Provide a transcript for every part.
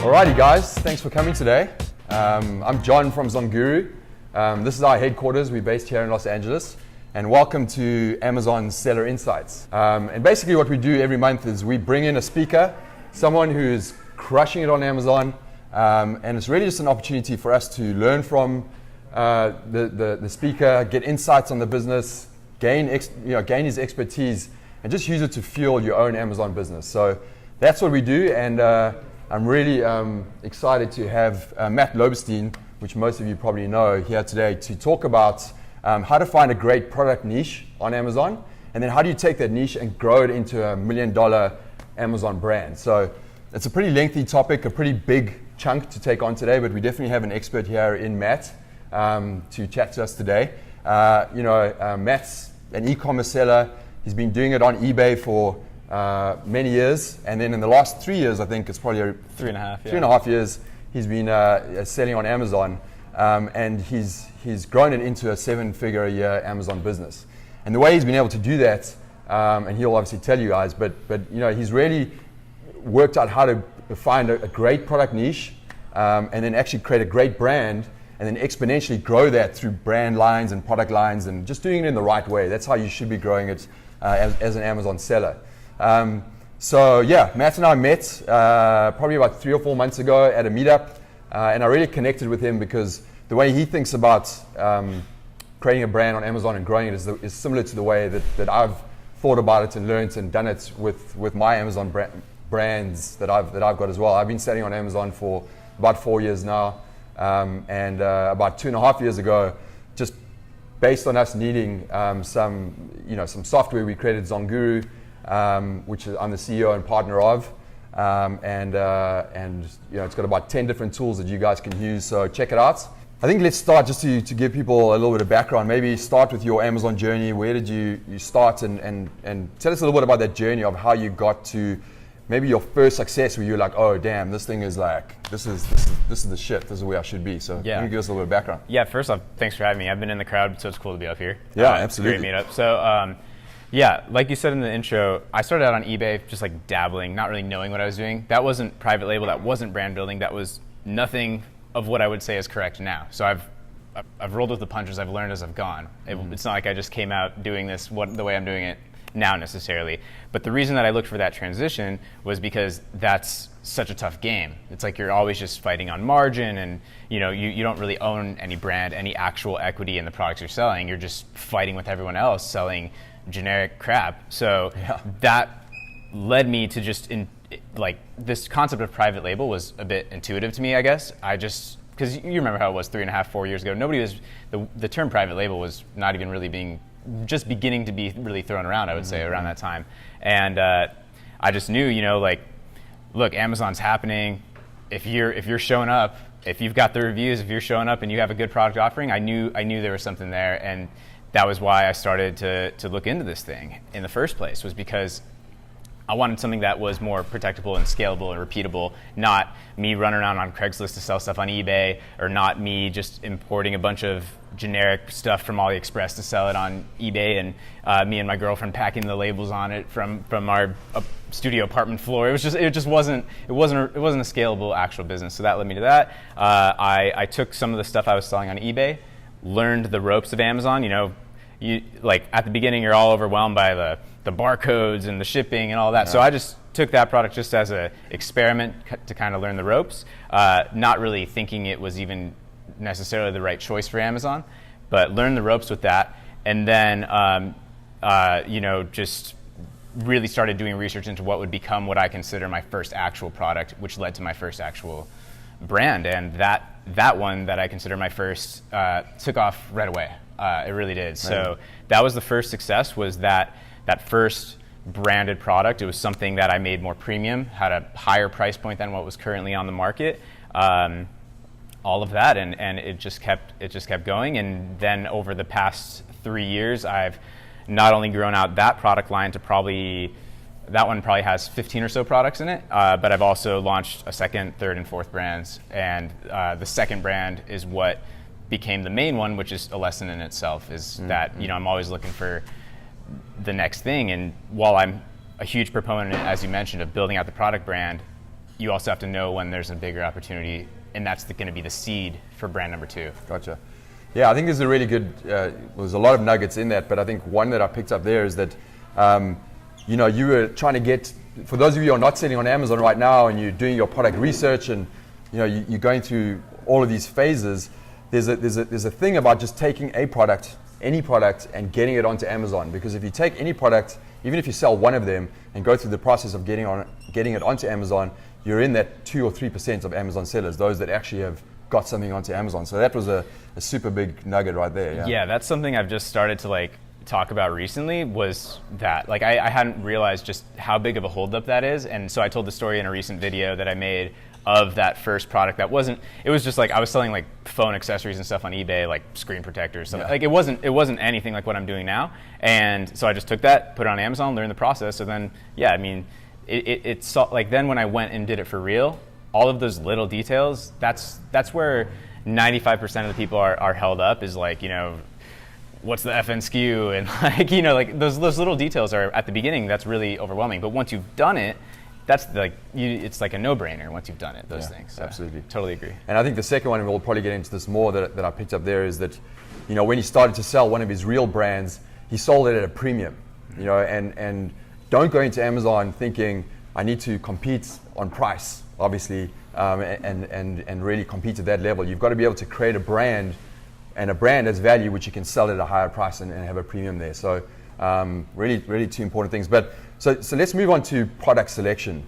Alrighty guys, thanks for coming today. I'm John from ZonGuru. This is our headquarters. We're based here in Los Angeles. And welcome to Amazon Seller Insights. And basically what we do every month is we bring in a speaker, someone who's crushing it on Amazon. And it's really just an opportunity for us to learn from the speaker, get insights on the business, gain his expertise, and just use it to fuel your own Amazon business. So that's what we do, and I'm really excited to have Matt Loberstein, which most of you probably know, here today to talk about how to find a great product niche on Amazon, and then how do you take that niche and grow it into $1 million Amazon brand. So it's a pretty lengthy topic, a pretty big chunk to take on today, but we definitely have an expert here in Matt to chat to us today. Matt's an e-commerce seller. He's been doing it on eBay for many years, and then in the last 3 years, I think it's probably 3.5 years, he's been selling on Amazon, and he's grown it into a 7-figure a year Amazon business. And the way he's been able to do that, and he'll obviously tell you guys, but he's really worked out how to find a great product niche, and then actually create a great brand, and then exponentially grow that through brand lines and product lines, and just doing it in the right way. That's how you should be growing it as an Amazon seller. So yeah, Matt and I met probably about 3 or 4 months ago at a meetup, and I really connected with him because the way he thinks about creating a brand on Amazon and growing it is similar to the way that I've thought about it and learned and done it with my Amazon brands that I've got as well. I've been selling on Amazon for about 4 years now, and about 2.5 years ago, just based on us needing some software, we created ZonGuru, which I'm the CEO and partner of, and it's got about 10 different tools that you guys can use, so check it out. I think let's start just to give people a little bit of background. Maybe start with your Amazon journey. Where did you start, and tell us a little bit about that journey of how you got to maybe your first success where you're like, oh damn, this thing is like, this is the shit, this is where I should be. So can you give us a little bit of background? Yeah, first off, thanks for having me. I've been in the crowd, so it's cool to be up here. Yeah, absolutely. Great meetup. So yeah, like you said in the intro, I started out on eBay just like dabbling, not really knowing what I was doing. That wasn't private label, that wasn't brand building, that was nothing of what I would say is correct now. So I've rolled with the punches, I've learned as I've gone. It's not like I just came out doing this the way I'm doing it now necessarily. But the reason that I looked for that transition was because that's such a tough game. It's like you're always just fighting on margin, and you don't really own any brand, any actual equity in the products you're selling. You're just fighting with everyone else selling generic crap. So that led me to just this concept of private label was a bit intuitive to me, I guess. Because you remember how it was 3.5, 4 years ago. The term private label was not even really just beginning to be really thrown around, I would say, around that time. And I just knew, look, Amazon's happening. If you're showing up, if you've got the reviews, if you're showing up and you have a good product offering, I knew there was something there. And that was why I started to look into this thing in the first place, was because I wanted something that was more protectable and scalable and repeatable, not me running around on Craigslist to sell stuff on eBay, or not me just importing a bunch of generic stuff from AliExpress to sell it on eBay, and me and my girlfriend packing the labels on it from our studio apartment floor. It just wasn't a scalable actual business. So that led me to that. I took some of the stuff I was selling on eBay, learned the ropes of Amazon. You like at the beginning you're all overwhelmed by the barcodes and the shipping and all that. Yeah. So I just took that product just as an experiment to kind of learn the ropes, not really thinking it was even necessarily the right choice for Amazon, but learned the ropes with that. And then, just really started doing research into what would become what I consider my first actual product, which led to my first actual brand. And that one that I consider my first took off right away. It really did. Right. So that was the first success, was that first branded product. It was something that I made more premium, had a higher price point than what was currently on the market. All of that, and it just kept going. And then over the past 3 years, I've not only grown out that product line to that one probably has 15 or so products in it, but I've also launched a second, third, and fourth brands. And the second brand is what became the main one, which is a lesson in itself, is that I'm always looking for the next thing. And while I'm a huge proponent, as you mentioned, of building out the product brand, you also have to know when there's a bigger opportunity, and that's going to be the seed for brand number 2. Gotcha. Yeah, I think there's a really good, there's a lot of nuggets in that, but I think one that I picked up there is that, you were trying to get, for those of you who are not selling on Amazon right now and you're doing your product research and, you're going through all of these phases, there's a thing about just taking a product, any product, and getting it onto Amazon. Because if you take any product, even if you sell one of them and go through the process of getting it onto Amazon, you're in that 2 or 3% of Amazon sellers, those that actually have got something onto Amazon. So that was a super big nugget right there. Yeah, that's something I've just started to talk about recently, was that I hadn't realized just how big of a holdup that is. And so I told the story in a recent video that I made of that first product it was just I was selling phone accessories and stuff on eBay, like screen protectors, something. It wasn't anything like what I'm doing now. And so I just took that, put it on Amazon, learned the process. So then, it's then when I went and did it for real, all of those little details, that's where 95% of the people are held up, is what's the FN SKU, and those little details are at the beginning, that's really overwhelming. But once you've done it, that's it's like a no-brainer once you've done it, those things. So absolutely. Totally agree. And I think the second one, and we'll probably get into this more, that I picked up there is that, when he started to sell one of his real brands, he sold it at a premium, and don't go into Amazon thinking I need to compete on price, obviously, and really compete at that level. You've got to be able to create a brand, and a brand has value, which you can sell at a higher price and have a premium there. So really, really 2 important things. But so let's move on to product selection.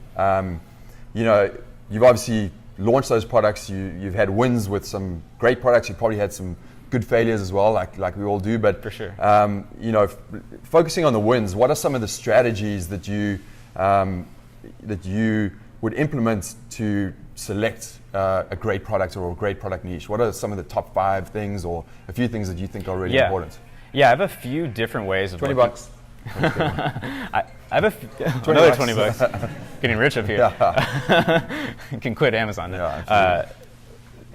You've obviously launched those products. You've had wins with some great products. You've probably had some good failures as well, like we all do. But for sure, focusing on the wins, what are some of the strategies that you would implement to select a great product or a great product niche? What are some of the top 5 things, or a few things that you think are really important? Yeah, I have a few different ways of $20. I have another $20. Getting rich up here. Yeah. You can quit Amazon now.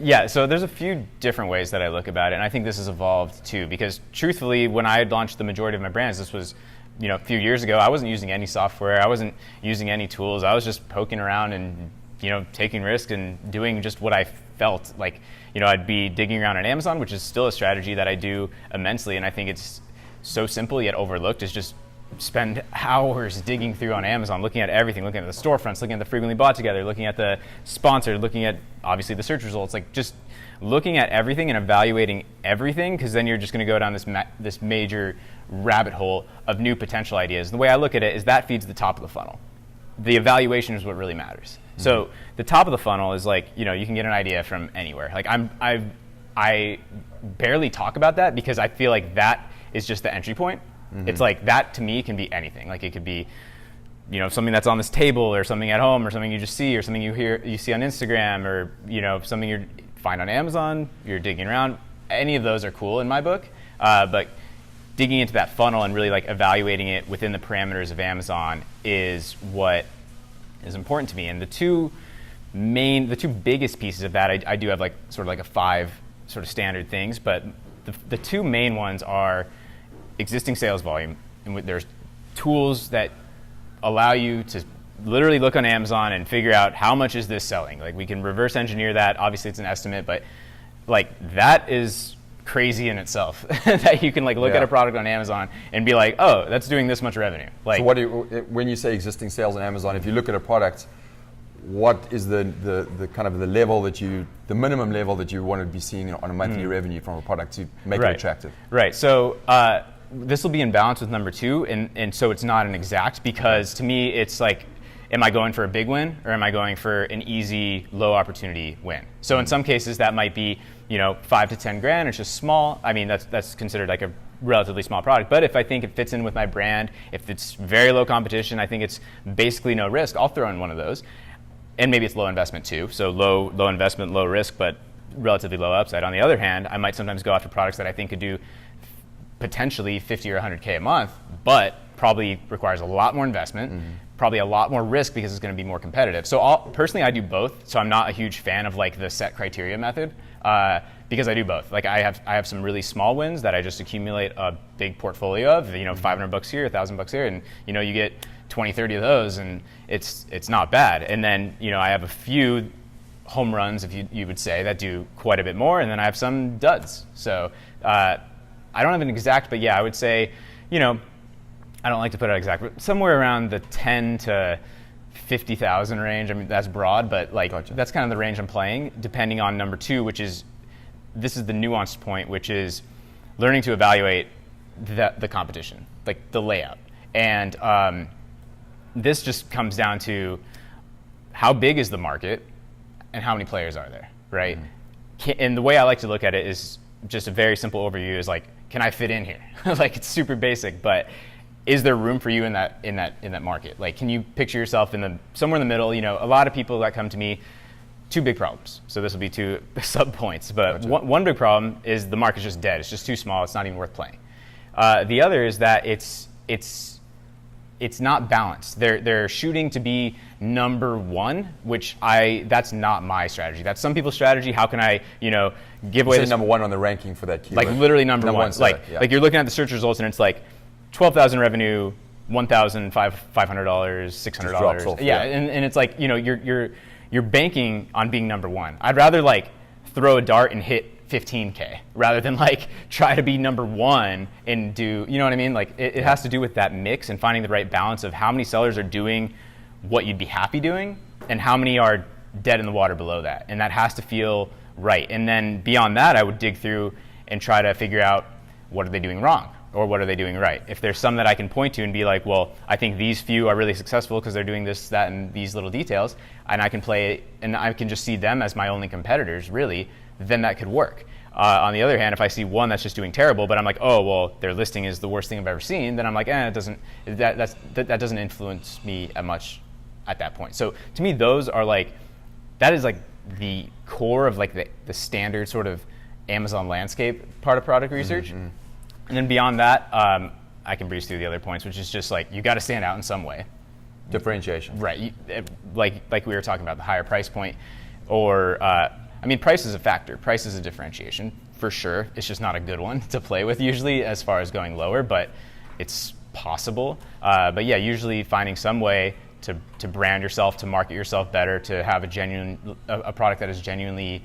Yeah, so there's a few different ways that I look about it, and I think this has evolved too, because truthfully, when I had launched the majority of my brands, this was a few years ago, I wasn't using any software, I wasn't using any tools, I was just poking around and taking risks and doing just what I felt like. I'd be digging around on Amazon, which is still a strategy that I do immensely, and I think it's so simple yet overlooked, is just spend hours digging through on Amazon, looking at everything, looking at the storefronts, looking at the frequently bought together, looking at the sponsored, looking at obviously the search results, just looking at everything and evaluating everything, because then you're just going to go down this major rabbit hole of new potential ideas. And the way I look at it is that feeds the top of the funnel. The evaluation is what really matters. Mm-hmm. So the top of the funnel is you can get an idea from anywhere. I barely talk about that because I feel like that is just the entry point. Mm-hmm. It's that to me can be anything. It could be, something that's on this table, or something at home, or something you just see, or something you see on Instagram, or something you find on Amazon. You're digging around. Any of those are cool in my book. But digging into that funnel and really evaluating it within the parameters of Amazon is what is important to me. And the two biggest pieces of that, I do have a 5 sort of standard things, but the 2 main ones are existing sales volume, and there's tools that allow you to literally look on Amazon and figure out how much is this selling. We can reverse engineer that. Obviously, it's an estimate, but that is crazy in itself. That you can look at a product on Amazon and be like, oh, that's doing this much revenue. So when you say existing sales on Amazon, if you look at a product, what is the kind of the minimum level that you want to be seeing on a monthly revenue from a product to make it attractive? Right. So this will be in balance with number 2, and so it's not an exact, because to me it's am I going for a big win, or am I going for an easy, low opportunity win? So in some cases that might be 5 to 10 grand. It's just small. I mean, that's considered a relatively small product. But if I think it fits in with my brand, if it's very low competition, I think it's basically no risk, I'll throw in one of those. And maybe it's low investment too. So low investment, low risk, but relatively low upside. On the other hand, I might sometimes go after products that I think could do potentially 50 or 100K a month, but probably requires a lot more investment, probably a lot more risk because it's going to be more competitive. So personally, I do both. So I'm not a huge fan of the set criteria method, because I do both. Like I have some really small wins that I just accumulate a big portfolio of, $500 here, $1,000 here, and you get 20, 30 of those, and it's not bad. And then I have a few home runs, if you would say, that do quite a bit more, and then I have some duds. So I don't have an exact, but yeah, I would say, I don't like to put it exact, but somewhere around the 10 to 50,000 range. I mean, that's broad, but Gotcha. That's kind of the range I'm playing, depending on number two, this is the nuanced point, which is learning to evaluate the competition, like the layout. And this just comes down to how big is the market and how many players are there, right? And the way I like to look at it is just a very simple overview is like, can I fit in here? Like, it's super basic, but is there room for you in that market? Like, can you picture yourself somewhere in the middle? A lot of people that come to me, two big problems. So this will be two sub points, but Gotcha. one big problem is the market's just dead. It's just too small. It's not even worth playing. The other is that it's not balanced. They're shooting to be number one, which that's not my strategy. That's some people's strategy. How can I, give away Say this number one on the ranking for that keyword. like literally number one. Seller, Like you're looking at the search results and it's like 12,000 revenue, $1,500, $600. drops off, yeah, yeah. and it's like you're banking on being number one. I'd rather throw a dart and hit 15K rather than try to be number one and do, you know what I mean? It has to do with that mix and finding the right balance of how many sellers are doing what you'd be happy doing and how many are dead in the water below that. And that has to feel right. And then beyond that, I would dig through and try to figure out what are they doing wrong or what are they doing right. If there's some that I can point to and be like, well, I think these few are really successful because they're doing this, that, and these little details, and I can play and I can just see them as my only competitors, really, then that could work. On the other hand, if I see one that's just doing terrible, but I'm like, oh, well, their listing is the worst thing I've ever seen, then I'm like, that doesn't influence me much at that point. So to me, those are that is the core of the standard sort of Amazon landscape part of product research. Mm-hmm. And then beyond that, I can breeze through the other points, which is just you got to stand out in some way. Differentiation. Right. Like we were talking about, the higher price point, or price is a factor. Price is a differentiation for sure. It's just not a good one to play with usually as far as going lower, but it's possible. But yeah, usually finding some way to brand yourself, to market yourself better, to have a product that is genuinely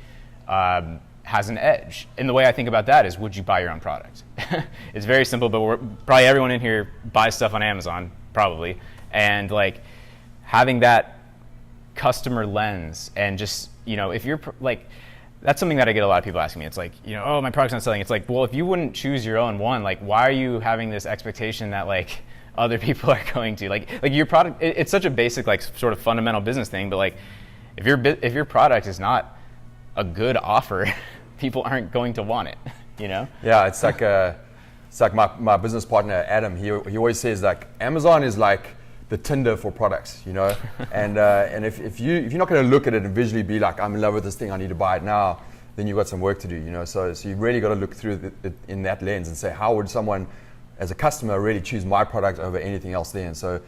has an edge. And the way I think about that is, would you buy your own product? It's very simple, but probably everyone in here buys stuff on Amazon, probably. And having that customer lens and just, if you're that's something that I get a lot of people asking me. It's oh, my product's not selling. It's well, if you wouldn't choose your own one, why are you having this expectation that other people are going to your product? It's such a basic sort of fundamental business thing, but if your product is not a good offer, people aren't going to want it. Yeah, it's like my business partner Adam. He always says Amazon is the Tinder for products, and if you're not going to look at it and visually be I'm in love with this thing, I need to buy it now, then you've got some work to do. So you really got to look through it in that lens and say, how would someone as a customer really choose my product over anything else there? And so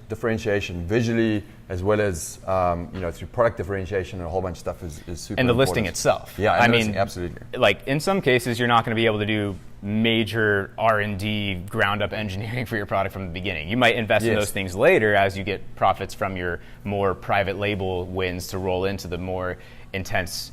differentiation visually as well as through product differentiation and a whole bunch of stuff is super and the important. listing itself. Yeah, I mean, absolutely. In some cases, you're not going to be able to do major R&D ground up engineering for your product from the beginning. You might invest in those things later as you get profits from your more private label wins to roll into the more intense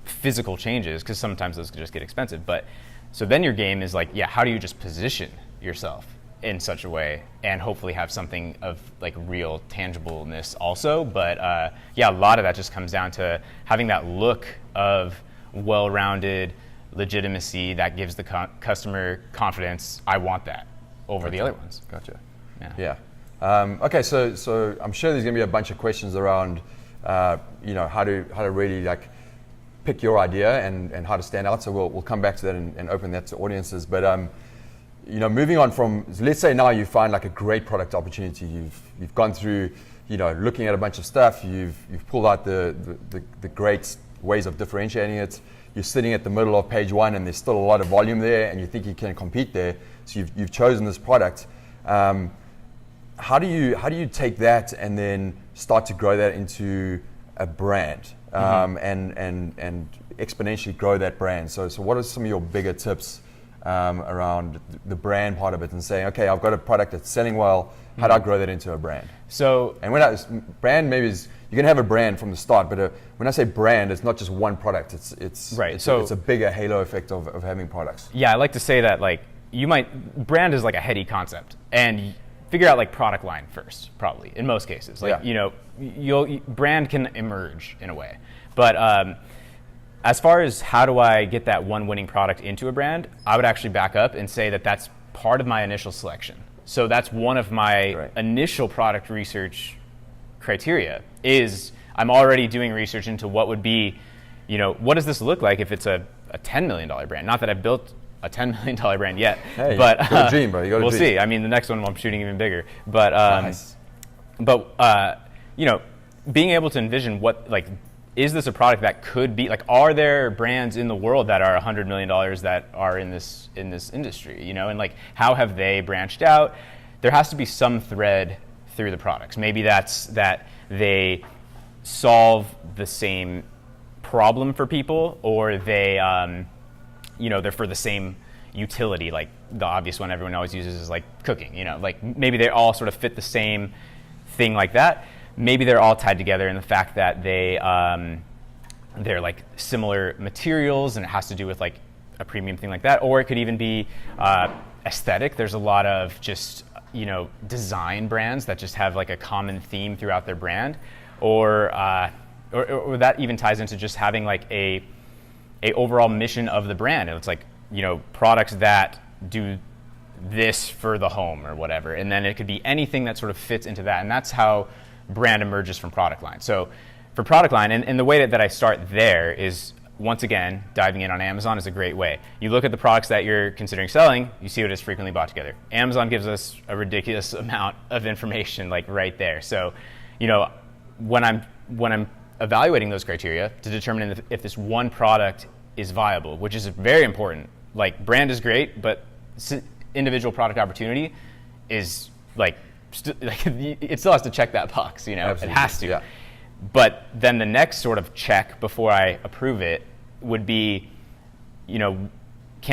physical changes, because sometimes those can just get expensive. But so then your game is how do you just position yourself in such a way and hopefully have something of real tangibleness also. But a lot of that just comes down to having that look of well-rounded legitimacy that gives the customer confidence. I want that over the other ones. Gotcha. Yeah. Okay, so I'm sure there's going to be a bunch of questions around how to really pick your idea and how to stand out. So we'll come back to that and open that to audiences. But moving on from, let's say now you find a great product opportunity. You've gone through, looking at a bunch of stuff. You've pulled out the great ways of differentiating it. You're sitting at the middle of page one, and there's still a lot of volume there, and you think you can compete there. So you've chosen this product. How do you take that and then start to grow that into a brand? And exponentially grow that brand? So what are some of your bigger tips around the brand part of it, and saying, okay, I've got a product that's selling well, how do I grow that into a brand? So, and brand maybe is, you can have a brand from the start, but when I say brand, it's not just one product. It's a bigger halo effect of having products. Yeah, I like to say that like brand is like a heady concept, and figure out like product line first, probably in most cases. Like brand can emerge in a way, but as far as how do I get that one winning product into a brand, I would actually back up and say that that's part of my initial selection. So that's one of my initial product research criteria is I'm already doing research into what would be, what does this look like if it's a $10 million brand? Not that I've built a $10 million brand yet, hey, but you got a dream, bro. You got a we'll dream. see. I mean, the next one I'm shooting even bigger, but nice. Being able to envision what is this a product that could be are there brands in the world that are $100 million that are in this industry, and how have they branched out? There has to be some thread through the products. Maybe that's that they solve the same problem for people, or they they're for the same utility. Like the obvious one everyone always uses is cooking, maybe they all sort of fit the same thing like that. Maybe they're all tied together in the fact that they're similar materials, and it has to do with a premium thing like that. Or it could even be aesthetic. There's a lot of just design brands that just have a common theme throughout their brand, or that even ties into just having a overall mission of the brand. And it's products that do this for the home or whatever, and then it could be anything that sort of fits into that, and that's how brand emerges from product line. So for product line, and the way that I start there is, once again, diving in on Amazon is a great way. You look at the products that you're considering selling, you see what is frequently bought together. Amazon gives us a ridiculous amount of information right there. So, when I'm evaluating those criteria to determine if this one product is viable, which is very important. Brand is great, but individual product opportunity is it still has to check that box, Absolutely. It has to. Yeah. But then the next sort of check before I approve it would be, can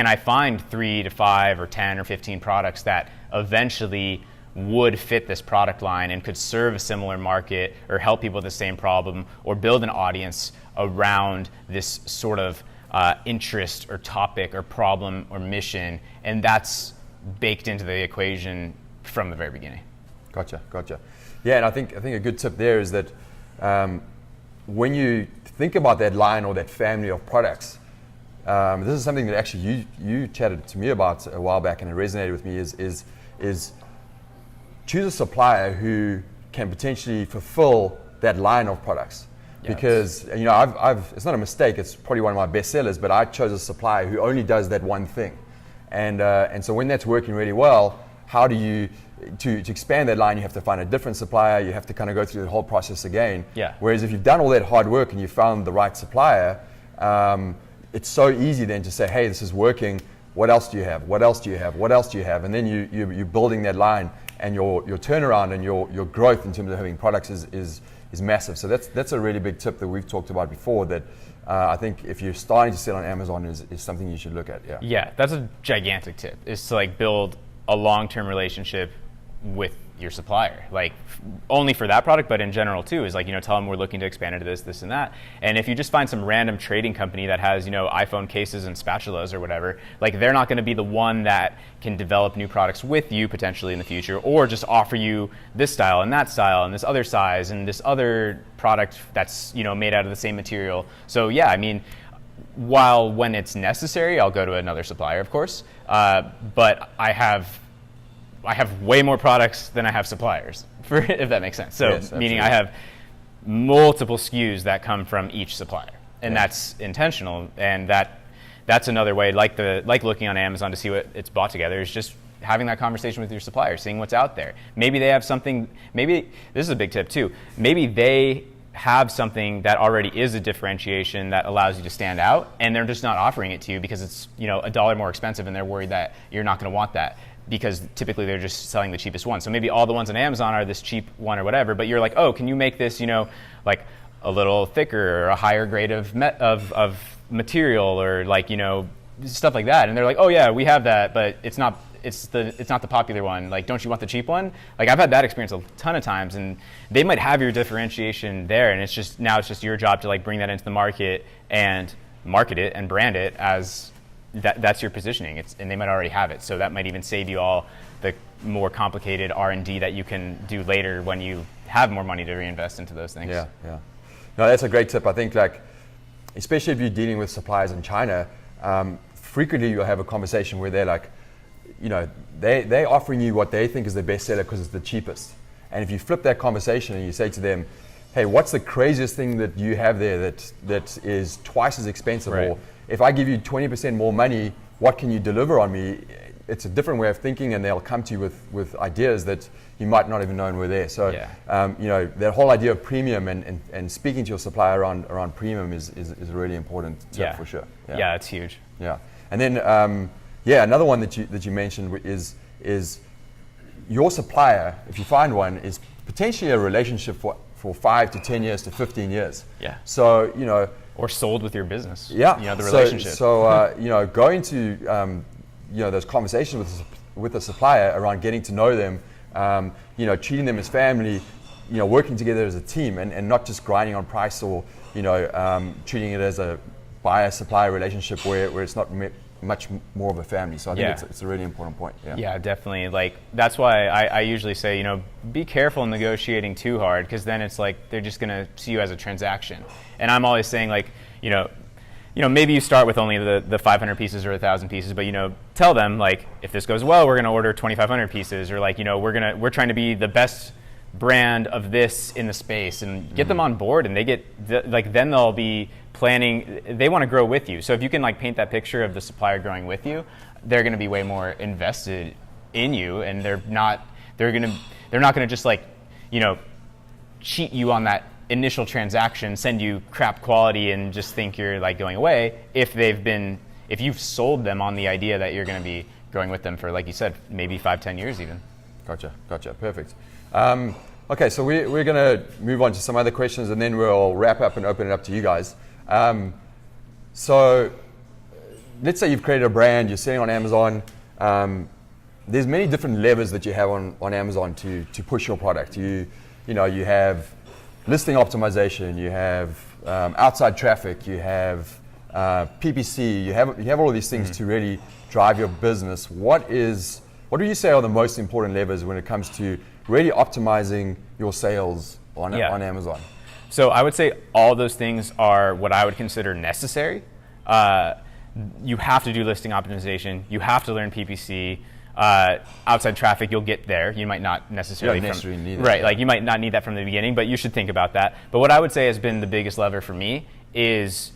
I find 3 to 5 or 10 or 15 products that eventually would fit this product line and could serve a similar market or help people with the same problem or build an audience around this sort of interest or topic or problem or mission, and that's baked into the equation from the very beginning. Gotcha. Yeah, and I think a good tip there is that when you think about that line or that family of products, this is something that actually you chatted to me about a while back, and it resonated with me. Is choose a supplier who can potentially fulfill that line of products. Yeah, because I've it's not a mistake. It's probably one of my best sellers, but I chose a supplier who only does that one thing, and so when that's working really well, how do you to expand that line? You have to find a different supplier. You have to kind of go through the whole process again. Yeah. Whereas if you've done all that hard work and you found the right supplier, it's so easy then to say, hey, this is working. What else do you have? What else do you have? What else do you have? And then you're building that line, and your turnaround and your growth in terms of having products is massive. So that's a really big tip that we've talked about before, that I think if you're starting to sell on Amazon is something you should look at. Yeah, that's a gigantic tip, is to build a long-term relationship with your supplier, only for that product, but in general too, is tell them we're looking to expand into this and that. And if you just find some random trading company that has iPhone cases and spatulas or whatever, they're not going to be the one that can develop new products with you potentially in the future, or just offer you this style and this other size and this other product that's made out of the same material. So yeah, I mean, while when it's necessary, I'll go to another supplier, of course, but I have way more products than I have suppliers, if that makes sense. So, yes, meaning I have multiple SKUs that come from each supplier, and that's intentional. And that's another way, like looking on Amazon to see what it's bought together, is just having that conversation with your supplier, seeing what's out there. Maybe they have something. Maybe this is a big tip too. Maybe they have something that already is a differentiation that allows you to stand out, and they're just not offering it to you because it's $1 more expensive, and they're worried that you're not going to want that, because typically they're just selling the cheapest one. So maybe all the ones on Amazon are this cheap one or whatever, but you're oh, can you make this a little thicker or a higher grade of material or like, stuff like that. And they're like, oh yeah, we have that, but it's not the popular one. Like, don't you want the cheap one? Like, I've had that experience a ton of times, and they might have your differentiation there, and it's just your job to like bring that into the market and market it and brand it as that's your positioning. And they might already have it, so that might even save you all the more complicated R&D that you can do later when you have more money to reinvest into those things. Yeah. No, that's a great tip. I think, like, especially if you're dealing with suppliers in China, frequently you'll have a conversation where they're like, they're offering you what they think is the best seller because it's the cheapest. And if you flip that conversation and you say to them, hey, what's the craziest thing that you have there that is twice as expensive? Right. Or if I give you 20% more money, what can you deliver on me? It's a different way of thinking, and they'll come to you with ideas that you might not even known were there. So, that whole idea of premium and speaking to your supplier around premium is a really important tip for sure. Yeah, it's huge. Yeah, and then another one that you mentioned is your supplier, if you find one, is potentially a relationship for 5 to 10 years to 15 years. Yeah. So or sold with your business. Yeah. The relationship. So going to those conversations with the supplier around getting to know them, treating them as family, working together as a team, and not just grinding on price or treating it as a buyer-supplier relationship where it's not much more of a family. So I think it's a really important point. Yeah, definitely. Like, that's why I usually say, be careful negotiating too hard, because then it's like they're just going to see you as a transaction. And I'm always saying, like, maybe you start with only the 500 pieces or 1,000 pieces, but tell them, like, if this goes well, we're going to order 2,500 pieces, or like, we're trying to be the best brand of this in the space, and get them on board, and they get then they'll be planning. They want to grow with you. So if you can like paint that picture of the supplier growing with you, they're going to be way more invested in you, and they're not going to just like cheat you on that initial transaction, send you crap quality, and just think you're like going away. If you've sold them on the idea that you're going to be growing with them for, like you said, maybe 5-10 years even. Gotcha. Perfect. Okay, so we're going to move on to some other questions, and then we'll wrap up and open it up to you guys. So let's say you've created a brand, you're selling on Amazon. There's many different levers that you have on Amazon to push your product. You have listing optimization, you have outside traffic, you have PPC, you have all of these things to really drive your business. What do you say are the most important levers when it comes to really optimizing your sales on Amazon? So I would say all those things are what I would consider necessary. You have to do listing optimization. You have to learn PPC. Outside traffic, you'll get there. You might not necessarily need it. Right, like you might not need that from the beginning, but you should think about that. But what I would say has been the biggest lever for me is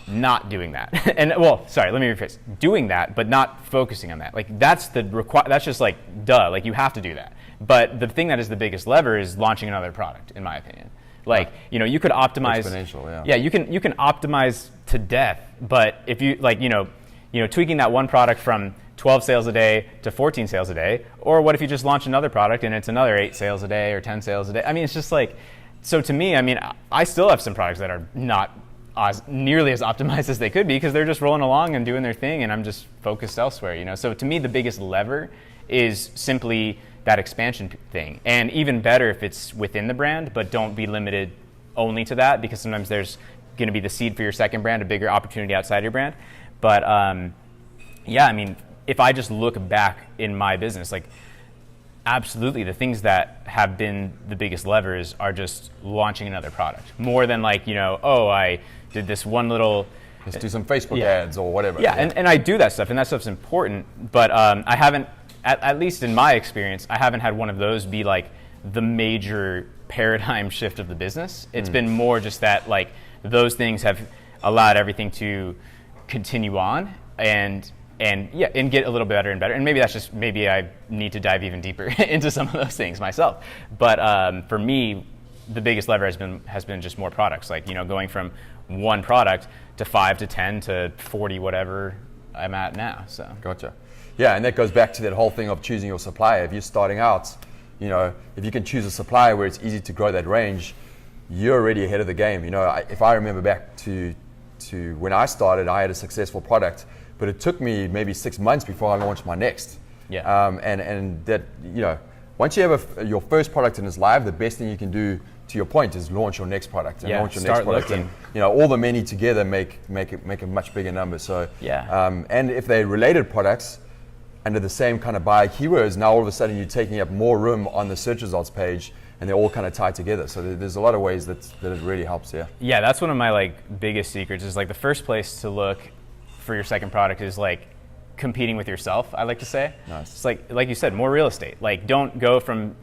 not doing that. And let me rephrase. Doing that, but not focusing on that. Like that's just like duh. Like you have to do that. But the thing that is the biggest lever is launching another product, in my opinion. Like, you could optimize. Exponential, yeah. You can optimize to death, but if you like, tweaking that one product from 12 sales a day to 14 sales a day, or what if you just launch another product and it's another 8 sales a day or 10 sales a day? I mean, it's just like, so to me, I mean, I still have some products that are not nearly as optimized as they could be because they're just rolling along and doing their thing, and I'm just focused elsewhere. So to me, the biggest lever is simply that expansion thing, and even better if it's within the brand, but don't be limited only to that, because sometimes there's going to be the seed for your second brand, a bigger opportunity outside your brand. But I mean, if I just look back in my business, like absolutely the things that have been the biggest levers are just launching another product, more than like, I did this one little, let's do some Facebook ads or whatever. Yeah, and I do that stuff, and that stuff's important, but I haven't, at least in my experience, I haven't had one of those be like the major paradigm shift of the business. It's been more just that like those things have allowed everything to continue on and get a little better and better. And maybe that's just, maybe I need to dive even deeper into some of those things myself. But for me, the biggest lever has been just more products, like, going from one product to 5 to 10 to 40, whatever I'm at now. So Gotcha. Yeah, and that goes back to that whole thing of choosing your supplier. If you're starting out, if you can choose a supplier where it's easy to grow that range, you're already ahead of the game. If I remember back to to when I started, I had a successful product, but it took me maybe 6 months before I launched my next. And that, once you have your first product and it's live, the best thing you can do, to your point, is launch your next product and launch your next product. Looking. And all the many together make a much bigger number. So and if they're related products under the same kind of buyer keywords, now all of a sudden you're taking up more room on the search results page, and they're all kind of tied together. So there's a lot of ways that it really helps. Yeah, that's one of my biggest secrets. Is the first place to look for your second product is competing with yourself, I like to say. Nice. It's like you said, more real estate. Don't go from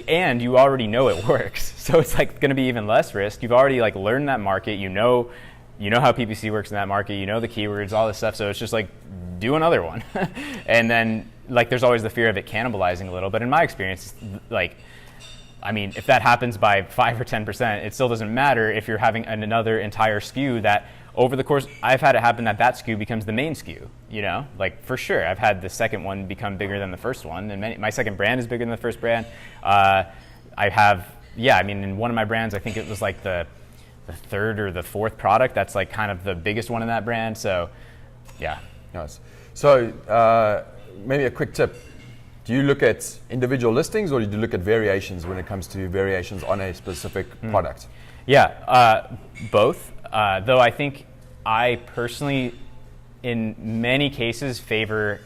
and you already know it works. So it's going to be even less risk. You've already learned that market. You know how PPC works in that market. You know the keywords, all this stuff. So it's just do another one. And then there's always the fear of it cannibalizing a little. But in my experience, if that happens by 5 or 10%, it still doesn't matter if you're having another entire SKU that over the course, I've had it happen that SKU becomes the main SKU, for sure. I've had the second one become bigger than the first one, and my second brand is bigger than the first brand. In one of my brands, I think it was the third or the fourth product. That's kind of the biggest one in that brand. So, yeah. Nice. So maybe a quick tip. Do you look at individual listings, or do you look at variations when it comes to variations on a specific product? Yeah, both. Though I think I personally, in many cases, favor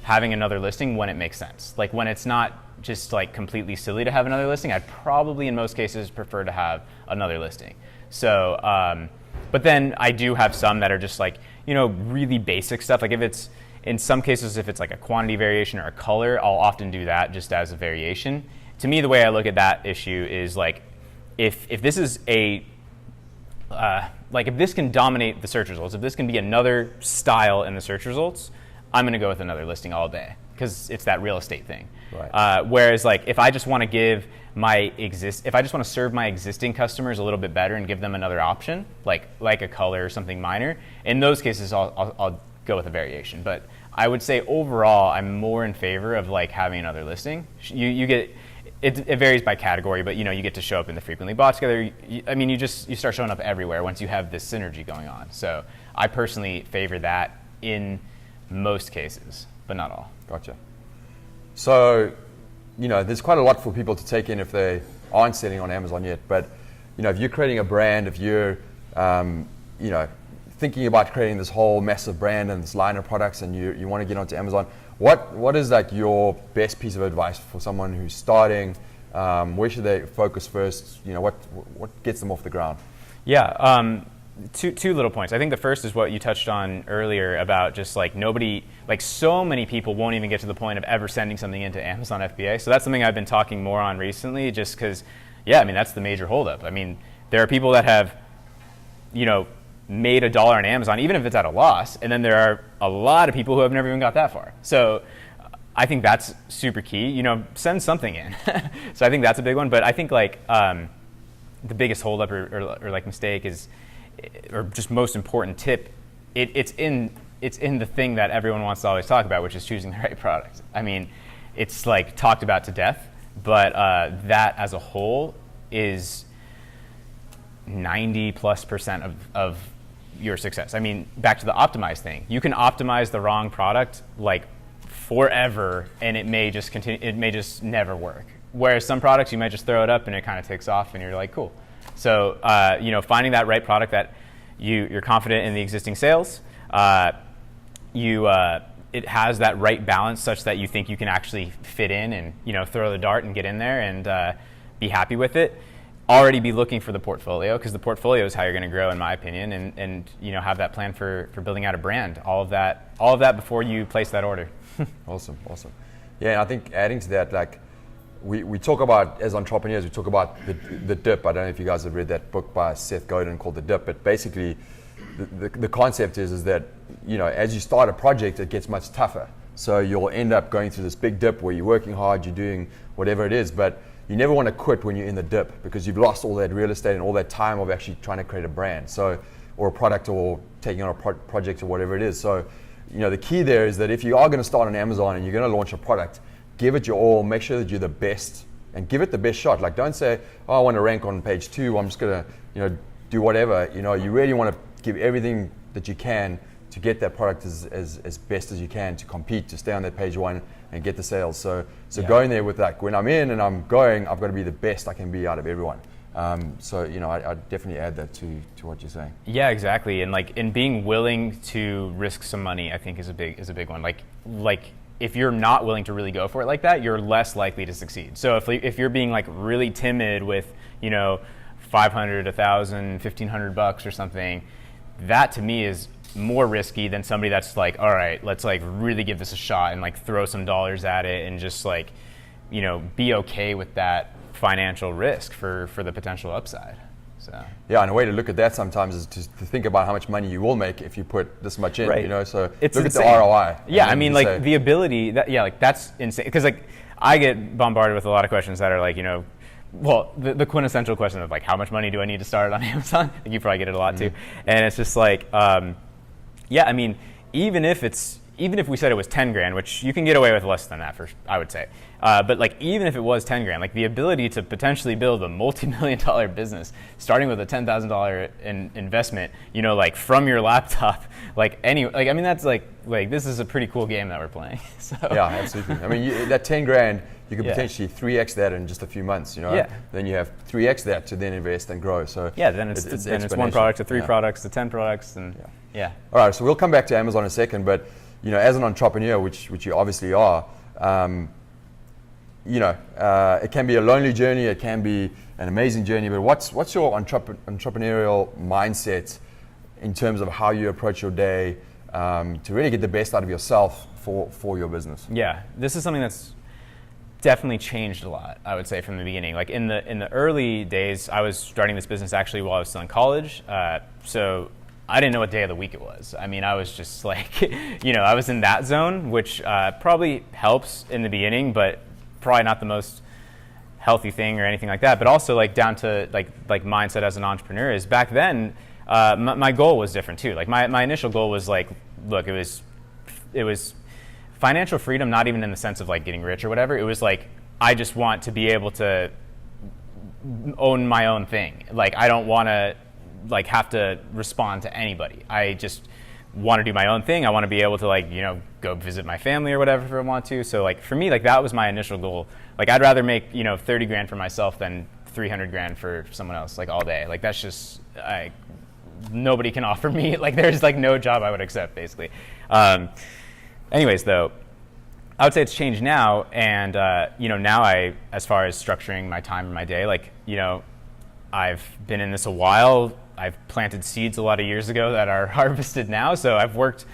having another listing when it makes sense. When it's not just completely silly to have another listing, I'd probably in most cases prefer to have another listing. So, but then I do have some that are just really basic stuff. If it's, in some cases, if it's a quantity variation or a color, I'll often do that just as a variation. To me, the way I look at that issue is if this is a if this can dominate the search results, if this can be another style in the search results, I'm going to go with another listing all day because it's that real estate thing. Right. Whereas if I just want to give if I just want to serve my existing customers a little bit better and give them another option, like a color or something minor, in those cases I'll go with a variation. But I would say overall I'm more in favor of having another listing. You get it varies by category, but you get to show up in the frequently bought together. You start showing up everywhere once you have this synergy going on. So I personally favor that in most cases, but not all. Gotcha. So, there's quite a lot for people to take in if they aren't selling on Amazon yet. But, if you're creating a brand, if you're, thinking about creating this whole massive brand and this line of products, and you want to get onto Amazon, what is your best piece of advice for someone who's starting? Where should they focus first? What gets them off the ground? Yeah. Two little points. I think the first is what you touched on earlier about just nobody, so many people won't even get to the point of ever sending something into Amazon FBA. So that's something I've been talking more on recently just because, that's the major holdup. There are people that have, made $1 on Amazon, even if it's at a loss, and then there are a lot of people who have never even got that far. So I think that's super key. Send something in. So I think that's a big one. But I think the biggest holdup or mistake is, or just most important tip, it's in the thing that everyone wants to always talk about, which is choosing the right product. It's talked about to death, but that as a whole is 90+% of your success. Back to the optimized thing. You can optimize the wrong product forever, and it may just continue. It may just never work. Whereas some products, you might just throw it up and it kind of takes off, and you're cool. So finding that right product that you're confident in the existing sales, it has that right balance such that you think you can actually fit in and throw the dart and get in there and be happy with it. Already be looking for the portfolio, because the portfolio is how you're going to grow, in my opinion, and have that plan for building out a brand. All of that before you place that order. Awesome. Yeah, and I think adding to that, we talk about, as entrepreneurs, we talk about the dip. I don't know if you guys have read that book by Seth Godin called The Dip, but basically the concept is that as you start a project, it gets much tougher. So you'll end up going through this big dip where you're working hard, you're doing whatever it is, but you never want to quit when you're in the dip, because you've lost all that real estate and all that time of actually trying to create a brand, or a product, or taking on a project or whatever it is. So, the key there is that if you are going to start on Amazon and you're going to launch a product, give it your all, make sure that you're the best, and give it the best shot. Don't say, I want to rank on page 2, I'm just going to, do whatever. You really want to give everything that you can to get that product as best as you can, to compete, to stay on that page one and get the sales. So going there with that, when I'm in and I'm going, I've got to be the best I can be out of everyone. So I definitely add that to what you're saying. Yeah, exactly. And like in being willing to risk some money, I think is a big one. Like if you're not willing to really go for it like that, you're less likely to succeed. So if you're being like really timid with, $500, $1,000, $1,500 or something, that to me is more risky than somebody that's like, all right, let's like really give this a shot and like throw some dollars at it and just like, be okay with that financial risk for the potential upside. So yeah, and a way to look at that sometimes is to think about how much money you will make if you put this much in. Right. So it's look insane. at the ROI. Yeah, I mean, like the ability that that's insane. Because like I get bombarded with a lot of questions that are like, the quintessential question of like, how much money do I need to start on Amazon? You probably get it a lot too. And it's just like, I mean, even if we said it was 10 grand, which you can get away with less than that, I would say. But like even if it was 10 grand, like the ability to potentially build a multi-million-dollar business, starting with a $10,000 investment, like from your laptop, that's like this is a pretty cool game that we're playing. So. Yeah, absolutely. I mean, that 10 grand, you could potentially 3x that in just a few months. Then you have 3x that to then invest and grow. So then it's one product to three products to 10 products, and All right, so we'll come back to Amazon in a second, but as an entrepreneur, which you obviously are, it can be a lonely journey, it can be an amazing journey, but what's your entrepreneurial mindset in terms of how you approach your day to really get the best out of yourself for your business? Yeah, this is something that's definitely changed a lot, I would say, from the beginning. Like in the early days, I was starting this business actually while I was still in college, so I didn't know what day of the week it was. I mean, I was just like, I was in that zone, which probably helps in the beginning, but probably not the most healthy thing or anything like that. But also like down to like mindset as an entrepreneur is back then, my goal was different too. Like my initial goal was like, look, it was financial freedom, not even in the sense of like getting rich or whatever. It was like, I just want to be able to own my own thing. Like I don't want to like have to respond to anybody. I just want to do my own thing. I want to be able to go visit my family or whatever if I want to. So like for me, like that was my initial goal. Like I'd rather make 30 grand for myself than 300 grand for someone else like all day. Like that's just nobody can offer me, like there's like no job I would accept basically. Anyways though, I would say it's changed now, and now as far as structuring my time and my day, like I've been in this a while. I've planted seeds a lot of years ago that are harvested now, so I've worked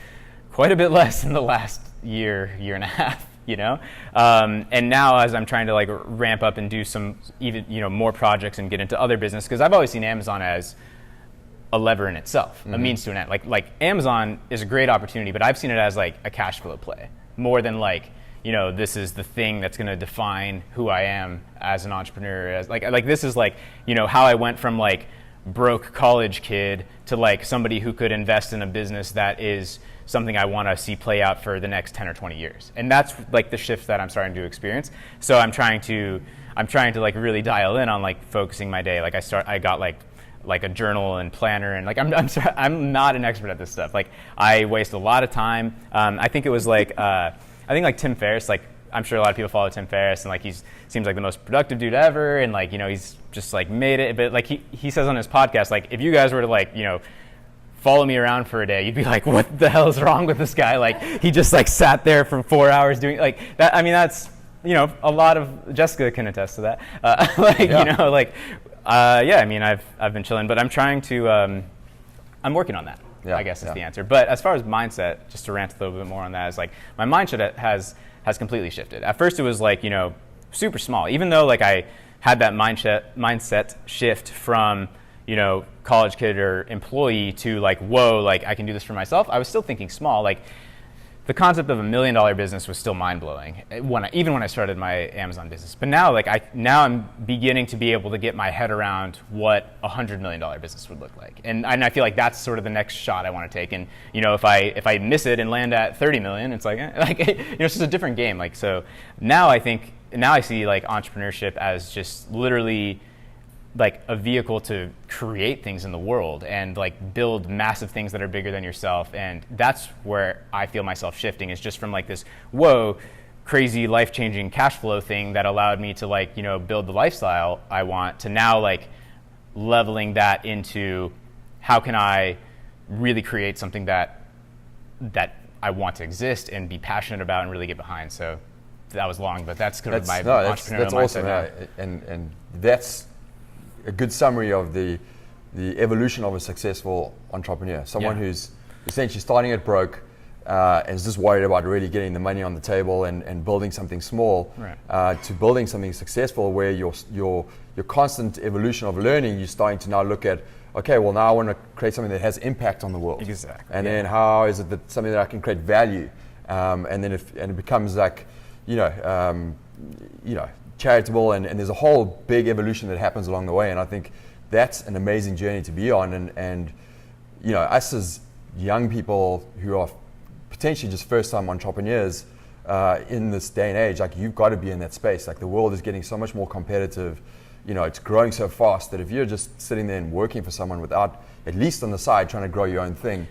quite a bit less in the last year and a half, and now as I'm trying to like ramp up and do some even more projects and get into other business, because I've always seen Amazon as a lever in itself, a means to an end. Like Amazon is a great opportunity, but I've seen it as like a cash flow play more than like this is the thing that's going to define who I am as an entrepreneur. As like this is like how I went from like broke college kid to like somebody who could invest in a business that is something I want to see play out for the next 10 or 20 years. And that's like the shift that I'm starting to experience. So I'm trying to like really dial in on like focusing my day. Like I got like a journal and planner, and like I'm not an expert at this stuff. Like I waste a lot of time. I think it was like like Tim Ferriss, like I'm sure a lot of people follow Tim Ferriss, and like seems like the most productive dude ever, and like he's just like made it. But like he says on his podcast, like if you guys were to like follow me around for a day, you'd be like, what the hell is wrong with this guy? Like he just like sat there for 4 hours doing like that. I mean that's a lot of Jessica can attest to that. I mean I've been chilling, but I'm trying to I'm working on that. I guess is the answer. But as far as mindset, just to rant a little bit more on that, is like my mindset has completely shifted. At first it was like, super small. Even though like I had that mindset shift from, college kid or employee to like, whoa, like I can do this for myself, I was still thinking small. Like the concept of $1 million business was still mind-blowing even when I started my Amazon business. But now, like I'm beginning to be able to get my head around what a $100 million business would look like, and I feel like that's sort of the next shot I want to take. And if I miss it and land at 30 million, it's like it's just a different game. Like so now I see like entrepreneurship as just literally like a vehicle to create things in the world and like build massive things that are bigger than yourself. And that's where I feel myself shifting, is just from like this, whoa, crazy life-changing cash flow thing that allowed me to like, build the lifestyle I want, to now like leveling that into how can I really create something that I want to exist and be passionate about and really get behind. So that was long, but that's kind of my entrepreneurial that's awesome. mindset. And that's a good summary of the evolution of a successful entrepreneur. Someone who's essentially starting at broke and is just worried about really getting the money on the table and building something small, to building something successful where your constant evolution of learning, you're starting to now look at, okay, well now I want to create something that has impact on the world. Exactly. And then how is it that something that I can create value? And then it becomes like, charitable, and there's a whole big evolution that happens along the way. And I think that's an amazing journey to be on. And us as young people who are potentially just first-time entrepreneurs in this day and age, like, you've got to be in that space. Like, the world is getting so much more competitive. It's growing so fast that if you're just sitting there and working for someone without, at least on the side, trying to grow your own thing,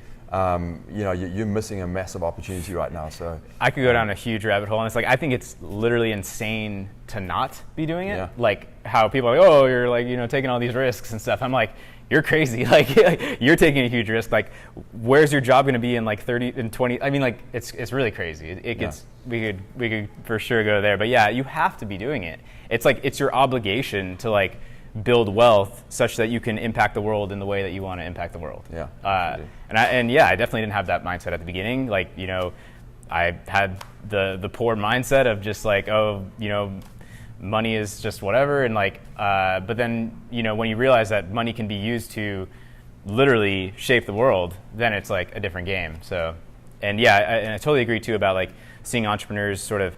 you're missing a massive opportunity right now. So I could go down a huge rabbit hole, and it's like, I think it's literally insane to not be doing it. Yeah. Like how people are like, oh, you're like, taking all these risks and stuff. I'm like, you're crazy. Like you're taking a huge risk. Like, where's your job going to be in like 30 and 20? I mean, like, it's really crazy. It gets, we could for sure go there, but yeah, you have to be doing it. It's like, it's your obligation to like build wealth such that you can impact the world in the way that you want to impact the world. Yeah. I definitely didn't have that mindset at the beginning. Like, I had the poor mindset of just like, money is just whatever. And like, but then, when you realize that money can be used to literally shape the world, then it's like a different game. So, and I totally agree too about like seeing entrepreneurs sort of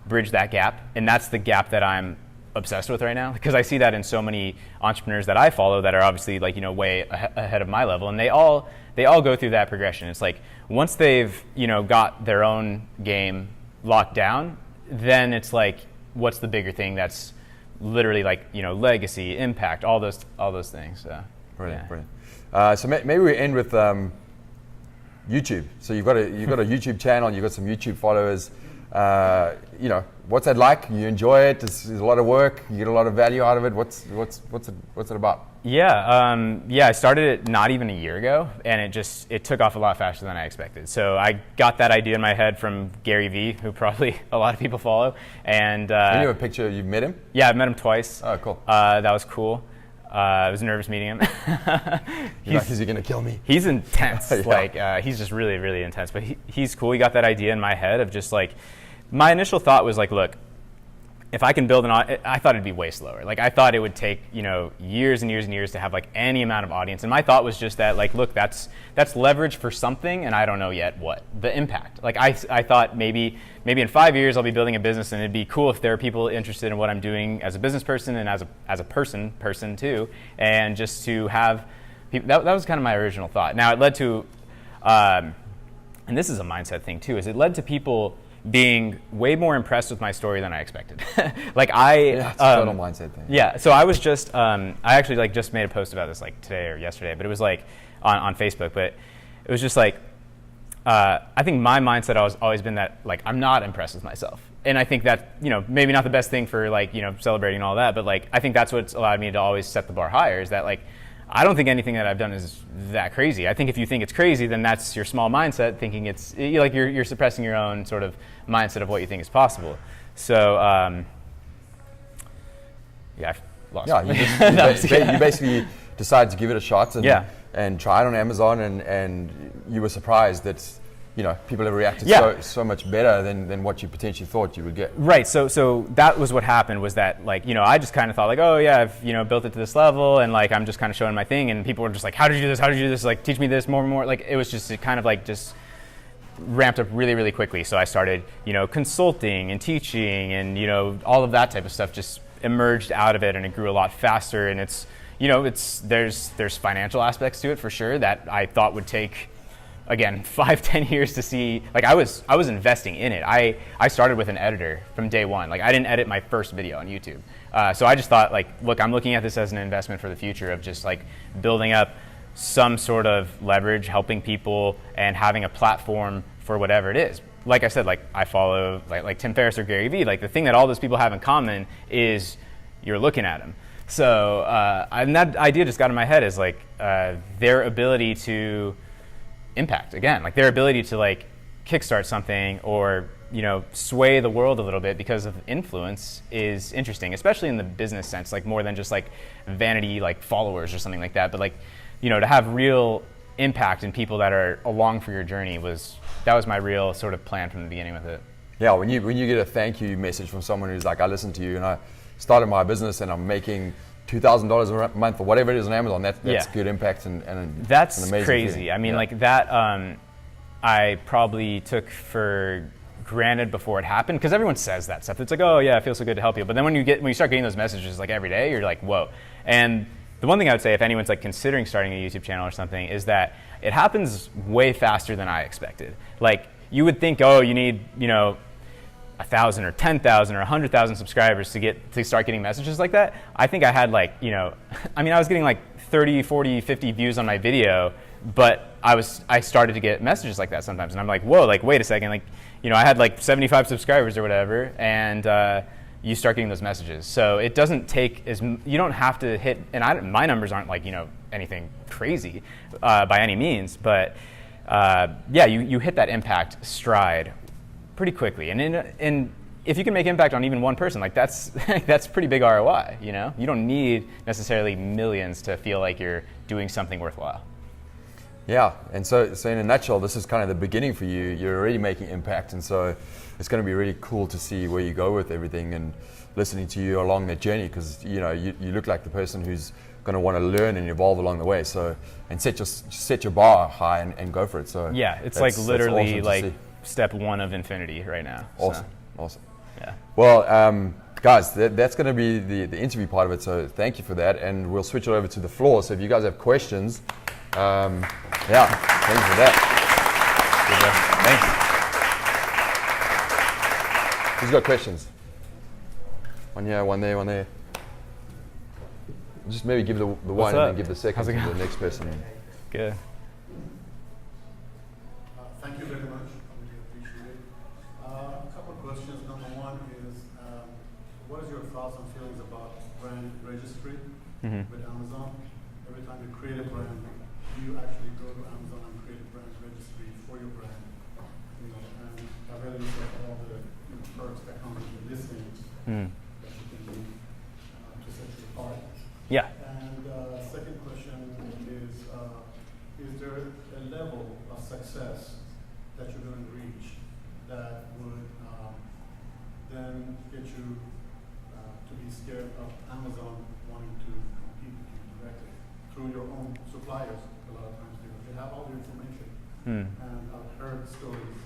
bridge that gap. And that's the gap that I'm obsessed with right now, because I see that in so many entrepreneurs that I follow that are obviously like, way ahead of my level. And they all go through that progression. It's like, once they've, got their own game locked down, then it's like, what's the bigger thing that's literally like, legacy, impact, all those things. So, brilliant. So maybe we end with YouTube. So you've got a YouTube channel, you've got some YouTube followers. What's that like? You enjoy it? It's a lot of work. You get a lot of value out of it. What's it about? I started it not even a year ago, and it took off a lot faster than I expected. So I got that idea in my head from Gary Vee, who probably a lot of people follow. And you have a picture. You've met him? Yeah, I've met him twice. Oh, cool. That was cool. I was nervous meeting him. Is he going to kill me? He's intense. He's just really, really intense. But he's cool. He got that idea in my head of just like, my initial thought was like, look, if I can build I thought it'd be way slower. Like, I thought it would take, years and years and years to have like any amount of audience. And my thought was just that, like, look, that's leverage for something, and I don't know yet what the impact. Like, I thought maybe in 5 years I'll be building a business, and it'd be cool if there are people interested in what I'm doing as a business person and as a person too, and just to have people. That was kind of my original thought. Now it led to, and this is a mindset thing too, is it led to people being way more impressed with my story than I expected. It's a total mindset thing. Yeah, so I was just, I actually like just made a post about this like today or yesterday, but it was like on Facebook, but it was just like, I think my mindset has always been that like, I'm not impressed with myself. And I think that, maybe not the best thing for like, celebrating and all that, but like, I think that's what's allowed me to always set the bar higher, is that like, I don't think anything that I've done is that crazy. I think if you think it's crazy, then that's your small mindset thinking it's like you're suppressing your own sort of mindset of what you think is possible. So, I've lost. Yeah, you basically decided to give it a shot and try it on Amazon, and you were surprised that people have reacted so much better than what you potentially thought you would get. Right. So that was what happened, was that like, I just kind of thought like, oh yeah, I've built it to this level, and like, I'm just kind of showing my thing, and people were just like, how did you do this? How did you do this? Like, teach me this more and more. Like, it was just, it kind of like just ramped up really, really quickly. So I started, consulting and teaching, and, all of that type of stuff just emerged out of it, and it grew a lot faster. And it's, there's financial aspects to it for sure that I thought would take again, 5-10 years to see, like I was investing in it. I started with an editor from day one. Like I didn't edit my first video on YouTube. So I just thought like, look, I'm looking at this as an investment for the future of just like building up some sort of leverage, helping people, and having a platform for whatever it is. Like I said, like I follow like Tim Ferriss or Gary Vee. Like the thing that all those people have in common is you're looking at them. So and that idea just got in my head is like their ability to impact, again, like their ability to like kickstart something or sway the world a little bit because of influence is interesting, especially in the business sense, like more than just like vanity like followers or something like that, but like to have real impact in people that are along for your journey was my real sort of plan from the beginning with it. Yeah, when you get a thank you message from someone who's like, I listened to you and I started my business and I'm making $2,000 a month or whatever it is on Amazon, that's good impact and that's an amazing crazy feeling. I mean, like that I probably took for granted before it happened, because everyone says that stuff. It's like, oh yeah, it feels so good to help you, but then when you start getting those messages like every day, you're like, whoa. And the one thing I would say, if anyone's like considering starting a YouTube channel or something, is that it happens way faster than I expected. Like you would think, oh, you need 1,000 or 10,000 or 100,000 subscribers to start getting messages like that. I think I had like, I mean, I was getting like 30, 40, 50 views on my video, but I started to get messages like that sometimes, and I'm like, whoa, like wait a second, like I had like 75 subscribers or whatever, and you start getting those messages. So it doesn't take you don't have to hit, and my numbers aren't like anything crazy by any means, but yeah, you hit that impact stride pretty quickly, and if you can make impact on even one person, like that's pretty big ROI. You don't need necessarily millions to feel like you're doing something worthwhile. Yeah, and so in a nutshell, this is kind of the beginning for you. You're already making impact, and so it's going to be really cool to see where you go with everything and listening to you along that journey, because you look like the person who's going to want to learn and evolve along the way. So and set your bar high and go for it. So yeah, it's like literally awesome like step one of infinity right now. Awesome, so. Awesome. Yeah. Well, guys, that's going to be the interview part of it. So thank you for that, and we'll switch it over to the floor. So if you guys have questions. Yeah, thanks for that. Thanks. Who's got questions? One here, one there, one there. Just maybe give the one and then give the second to the next person. Good. Thank you very much. I really appreciate it. A couple of questions. Number one is, what is your thoughts and feelings about brand registry with Amazon? Every time you create a brand, you actually go to Amazon and create a brand registry for your brand, and available of all the perks that come with the listings that you can do to set you apart. Yeah. And second question is there a level of success that you're going to reach that would then get you to be scared of Amazon wanting to compete with you directly through your own suppliers? A lot of times they have all the information, and I've heard stories,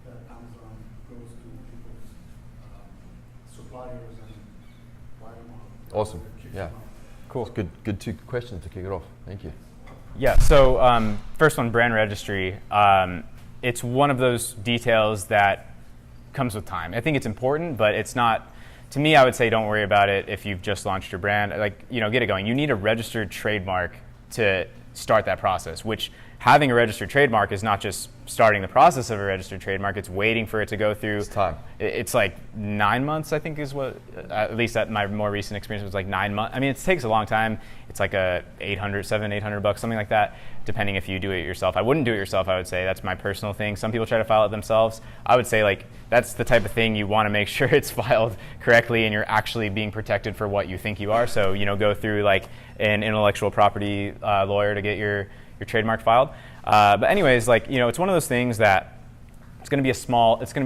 that Amazon goes to people's suppliers and buy them out. Awesome. Yeah. Cool. Good two questions to kick it off. Thank you. Yeah. So first one, brand registry. It's one of those details that comes with time. I think it's important, but it's not. To me, I would say don't worry about it if you've just launched your brand. Like, get it going. You need a registered trademark to start that process, which having a registered trademark is not just starting the process of a registered trademark, it's waiting for it to go through. It's time. It's like 9 months, I think is what, at least at my more recent experience was like 9 months. I mean, it takes a long time. It's like $800 something like that, depending if you do it yourself. I wouldn't do it yourself, I would say. That's my personal thing. Some people try to file it themselves. I would say like that's the type of thing you want to make sure it's filed correctly and you're actually being protected for what you think you are. So, go through like an intellectual property lawyer to get your trademark filed. But anyways, like, it's one of those things that It's going to be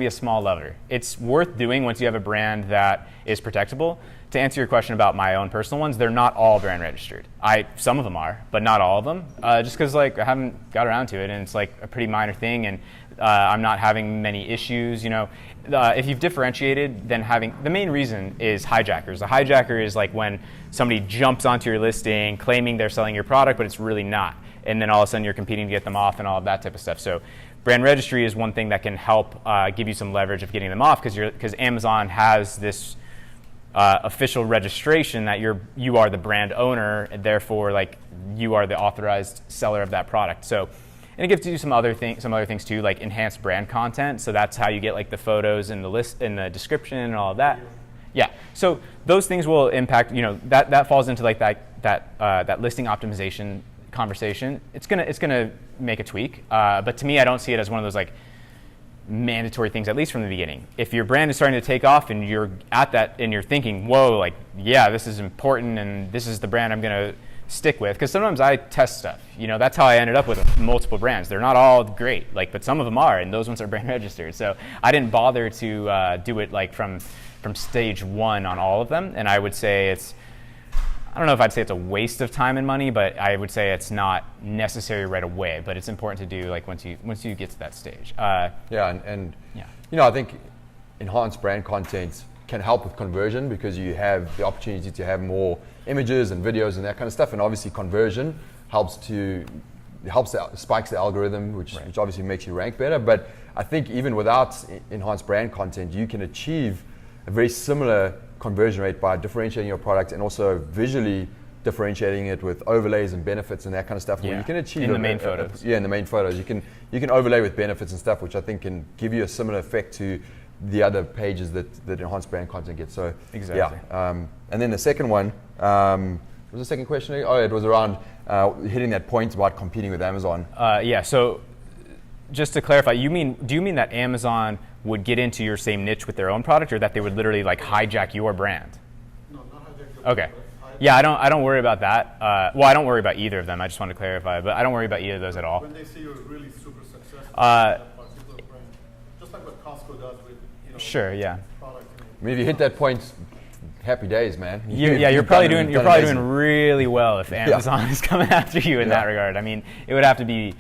a small lever. It's worth doing once you have a brand that is protectable. To answer your question about my own personal ones, they're not all brand registered. Some of them are, but not all of them. Just because like I haven't got around to it, and it's like a pretty minor thing, and I'm not having many issues. You know, if you've differentiated, then the main reason is hijackers. A hijacker is like when somebody jumps onto your listing claiming they're selling your product, but it's really not, and then all of a sudden you're competing to get them off and all of that type of stuff. So brand registry is one thing that can help give you some leverage of getting them off, because Amazon has this official registration that you are the brand owner, and therefore like you are the authorized seller of that product. So, and it gives you some other things too, like enhanced brand content. So that's how you get like the photos and the list and the description and all of that. Yeah. So those things will impact. You know, that falls into like that listing optimization conversation. It's gonna make a tweak. But to me, I don't see it as one of those like mandatory things, at least from the beginning. If your brand is starting to take off and you're at that and you're thinking, whoa, like, yeah, this is important and this is the brand I'm going to stick with, because sometimes I test stuff. You know, that's how I ended up with multiple brands. They're not all great, like, but some of them are, and those ones are brand registered. So I didn't bother to do it like from stage one on all of them. And I would say I don't know if I'd say it's a waste of time and money, but I would say it's not necessary right away. But it's important to do like once you get to that stage. And you know, I think enhanced brand content can help with conversion, because you have the opportunity to have more images and videos and that kind of stuff. And obviously conversion spikes the algorithm, which obviously makes you rank better. But I think even without enhanced brand content, you can achieve a very similar conversion rate by differentiating your product and also visually differentiating it with overlays and benefits and that kind of stuff. Where you can achieve in the main photos. In the main photos, you can overlay with benefits and stuff, which I think can give you a similar effect to the other pages that enhanced brand content gets. So exactly. Yeah. And then the second one, what was the second question? Oh, it was around hitting that point about competing with Amazon. Yeah. So just to clarify, do you mean that Amazon would get into your same niche with their own product, or that they would literally like hijack your brand? No, not hijack your Okay. product. Yeah, I don't worry about that. Well, I don't worry about either of them. I just want to clarify, but I don't worry about either of those at all. When they see you're really super successful in that particular brand, just like what Costco does with, you know, Sure. Yeah. product. I mean, if you hit that point, happy days, man. You're probably doing really well if Amazon is coming after you in that regard. I mean, it would have to be,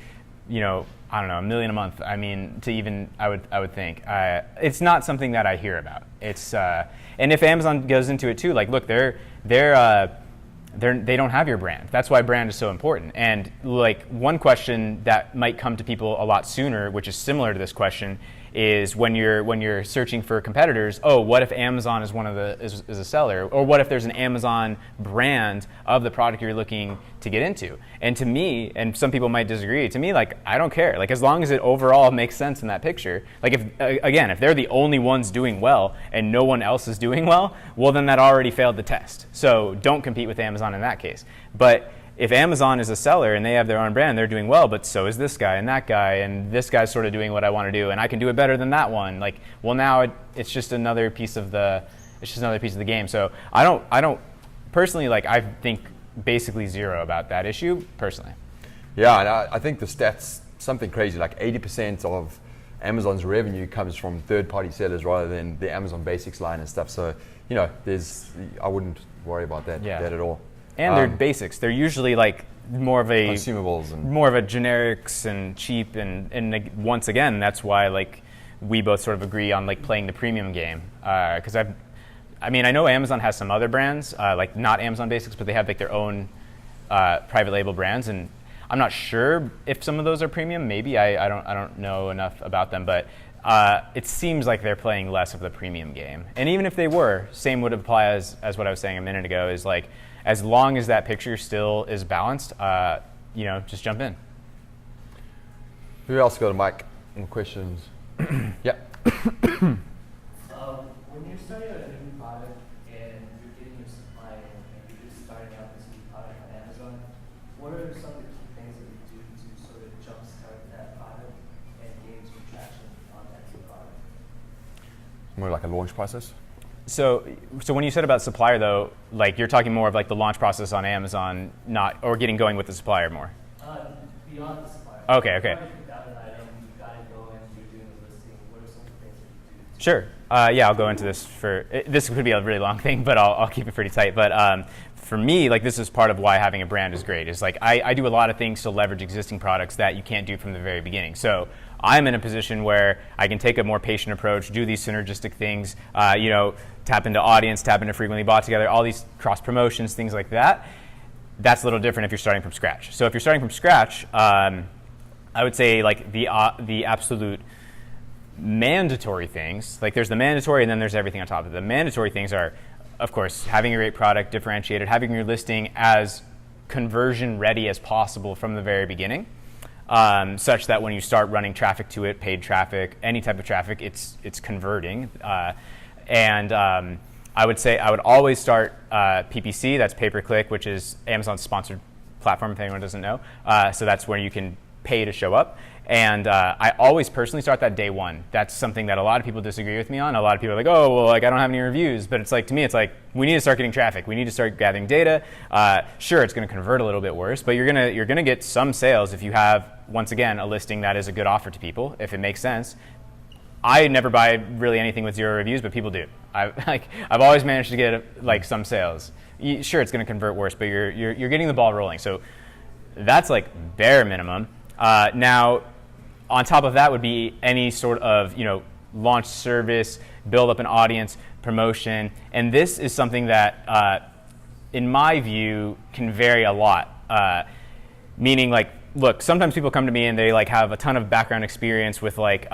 you know, I don't know, $1 million a month. I mean, to even I would think it's not something that I hear about. It's and if Amazon goes into it too, like, look, they don't have your brand. That's why brand is so important. And like one question that might come to people a lot sooner, which is similar to this question, is when you're searching for competitors. Oh, what if Amazon is is a seller, or what if there's an Amazon brand of the product you're looking to get into? And to me, and some people might disagree, to me, like, I don't care. Like, as long as it overall makes sense in that picture. Like, if they're the only ones doing well and no one else is doing well, then that already failed the test. So don't compete with Amazon in that case. But if Amazon is a seller and they have their own brand, they're doing well, but so is this guy and that guy, and this guy's sort of doing what I want to do, and I can do it better than that one. Like, well, now it's just another piece of the game. So I don't personally, like, I think basically zero about that issue personally. Yeah, and I think the stats, something crazy, like 80% of Amazon's revenue comes from third-party sellers rather than the Amazon Basics line and stuff. So, you know, I wouldn't worry about that at all. And they're basics. They're usually like more of a consumables and more of a generics and cheap, and like, once again, that's why like we both sort of agree on like playing the premium game. Because I know Amazon has some other brands, like not Amazon Basics, but they have like their own private label brands, and I'm not sure if some of those are premium. Maybe I don't know enough about them, but it seems like they're playing less of the premium game. And even if they were, same would apply as what I was saying a minute ago, is like, as long as that picture still is balanced, just jump in. Who else got a mic? Any questions? Yeah. When you're starting out a new product and you're getting your supplier and you're just starting out this new product on Amazon, what are some of the key things that you do to sort of jumpstart that product and gain some traction on that new product? More like a launch process? So when you said about supplier, though, like, you're talking more of like the launch process on Amazon, or getting going with the supplier more? Beyond the supplier. Okay. You put out an item, you've got it going, you're doing the listing, Sure. Yeah, I'll go into this this could be a really long thing, but I'll keep it pretty tight. But for me, like this is part of why having a brand is great. Is like I do a lot of things to leverage existing products that you can't do from the very beginning. So I'm in a position where I can take a more patient approach, do these synergistic things, tap into audience, tap into frequently bought together, all these cross promotions, things like that. That's a little different if you're starting from scratch. So if you're starting from scratch, I would say like the absolute mandatory things, like there's the mandatory and then there's everything on top of it. The mandatory things are, of course, having a great product, differentiated, having your listing as conversion ready as possible from the very beginning, such that when you start running traffic to it, paid traffic, any type of traffic, it's converting. I would say I would always start PPC, that's pay-per-click, which is Amazon's sponsored platform, if anyone doesn't know. So that's where you can pay to show up. And I always personally start that day one. That's something that a lot of people disagree with me on. A lot of people are like, oh, well, like I don't have any reviews. But it's like, to me, it's like, we need to start getting traffic. We need to start gathering data. Sure, it's going to convert a little bit worse, but you're gonna get some sales if you have, once again, a listing that is a good offer to people, if it makes sense. I never buy really anything with 0 reviews, but people do. I've always managed to get like some sales. Sure, it's going to convert worse, but you're getting the ball rolling. So that's like bare minimum. Now, on top of that would be any sort of launch service, build up an audience, promotion, and this is something that, in my view, can vary a lot. Meaning, like, look, sometimes people come to me and they like have a ton of background experience with like.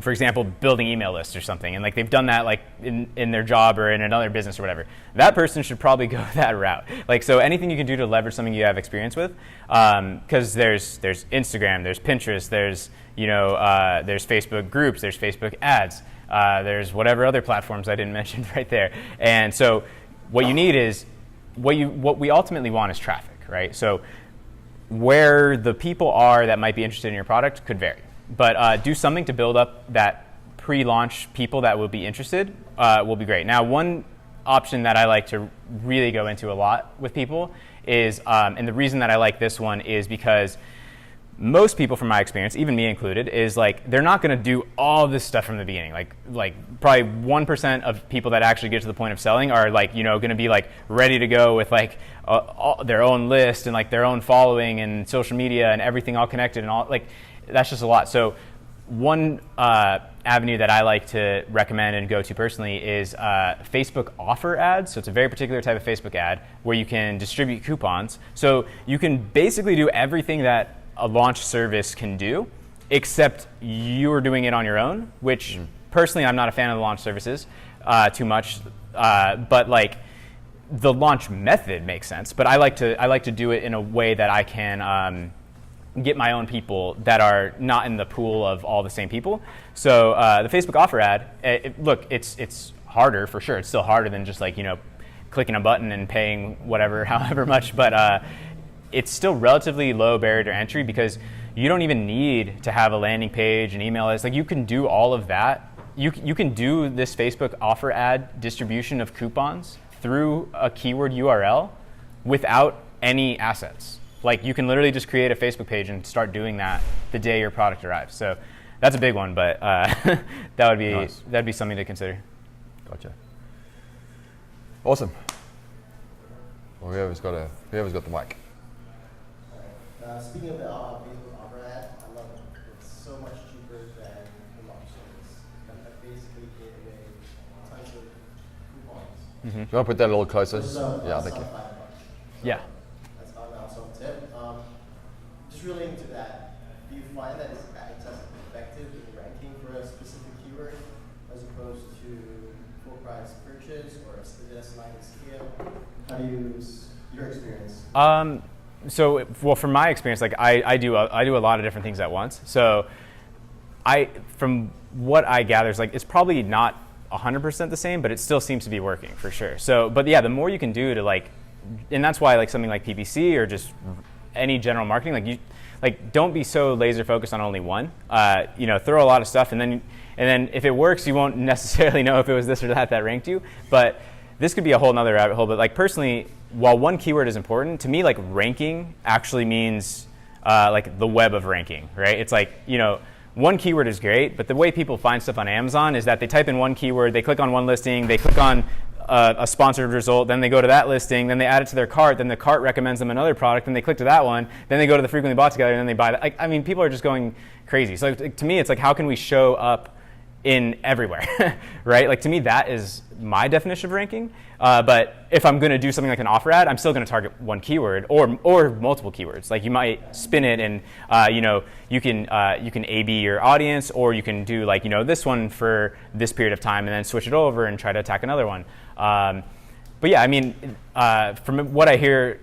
For example, building email lists or something, and like they've done that like in their job or in another business or whatever. That person should probably go that route. Like, so anything you can do to leverage something you have experience with, because there's Instagram, there's Pinterest, there's there's Facebook groups, there's Facebook ads, there's whatever other platforms I didn't mention right there. And so what you need is what we ultimately want is traffic, right? So where the people are that might be interested in your product could vary. But do something to build up that pre-launch people that will be interested will be great. Now, one option that I like to really go into a lot with people is, and the reason that I like this one is because most people, from my experience, even me included, is like they're not going to do all this stuff from the beginning. Like probably 1% of people that actually get to the point of selling are like going to be like ready to go with like their own list and like their own following and social media and everything all connected and all like. That's just a lot. So one avenue that I like to recommend and go to personally is Facebook offer ads. So it's a very particular type of Facebook ad where you can distribute coupons. So you can basically do everything that a launch service can do, except you're doing it on your own, which personally I'm not a fan of the launch services too much. But like the launch method makes sense. But I like to do it in a way that I can get my own people that are not in the pool of all the same people. So the Facebook offer ad, look, it's harder for sure. It's still harder than just like, clicking a button and paying whatever, however much, but it's still relatively low barrier to entry because you don't even need to have a landing page, an email list. Like you can do all of that. You can do this Facebook offer ad distribution of coupons through a keyword URL without any assets. Like you can literally just create a Facebook page and start doing that the day your product arrives. So that's a big one, but that'd be something to consider. Gotcha. Awesome. Well, whoever's got the mic. Speaking of the Facebook offer ad, I love it. It's so much cheaper than the launch service. That basically gave away tons of coupons. Do you want to put that a little closer? So, Yeah, thank you. $5. Yeah. That's an awesome tip. Just relating to that, do you find that it's as effective in ranking for a specific keyword as opposed to full price purchase or a sliding scale? How do you use your experience? So, well, from my experience, like I do a lot of different things at once. So, from what I gather, is like it's probably not 100% the same, but it still seems to be working for sure. So, but yeah, the more you can do to like, and that's why like something like PPC or just any general marketing, don't be so laser focused on only one. Throw a lot of stuff, and then if it works, you won't necessarily know if it was this or that ranked you. But this could be a whole nother rabbit hole. But like personally, while one keyword is important to me, like ranking actually means like the web of ranking, right? It's like one keyword is great, but the way people find stuff on Amazon is that they type in one keyword, they click on one listing, they click on a sponsored result, then they go to that listing, then they add it to their cart, then the cart recommends them another product, then they click to that one, then they go to the frequently bought together, and then they buy that. Like, I mean, people are just going crazy. So to me, it's like, how can we show up in everywhere, right? Like, to me, that is my definition of ranking. But if I'm going to do something like an offer ad, I'm still going to target one keyword or multiple keywords. Like, you might spin it and you can A/B your audience, or you can do like this one for this period of time and then switch it over and try to attack another one. But yeah, I mean, from what I hear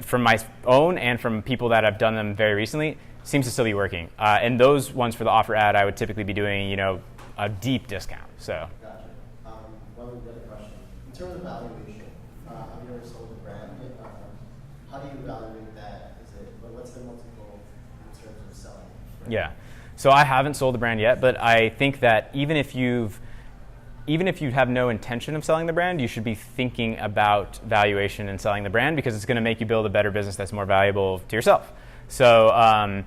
from my own and from people that have done them very recently, seems to still be working. And those ones for the offer ad, I would typically be doing a deep discount. So. Gotcha. One other question. In terms of valuation, have you ever sold a brand? How do you evaluate that? What's the multiple in terms of selling? Right? Yeah. So I haven't sold a brand yet, but I think that even if you have no intention of selling the brand, you should be thinking about valuation and selling the brand, because it's going to make you build a better business that's more valuable to yourself. So,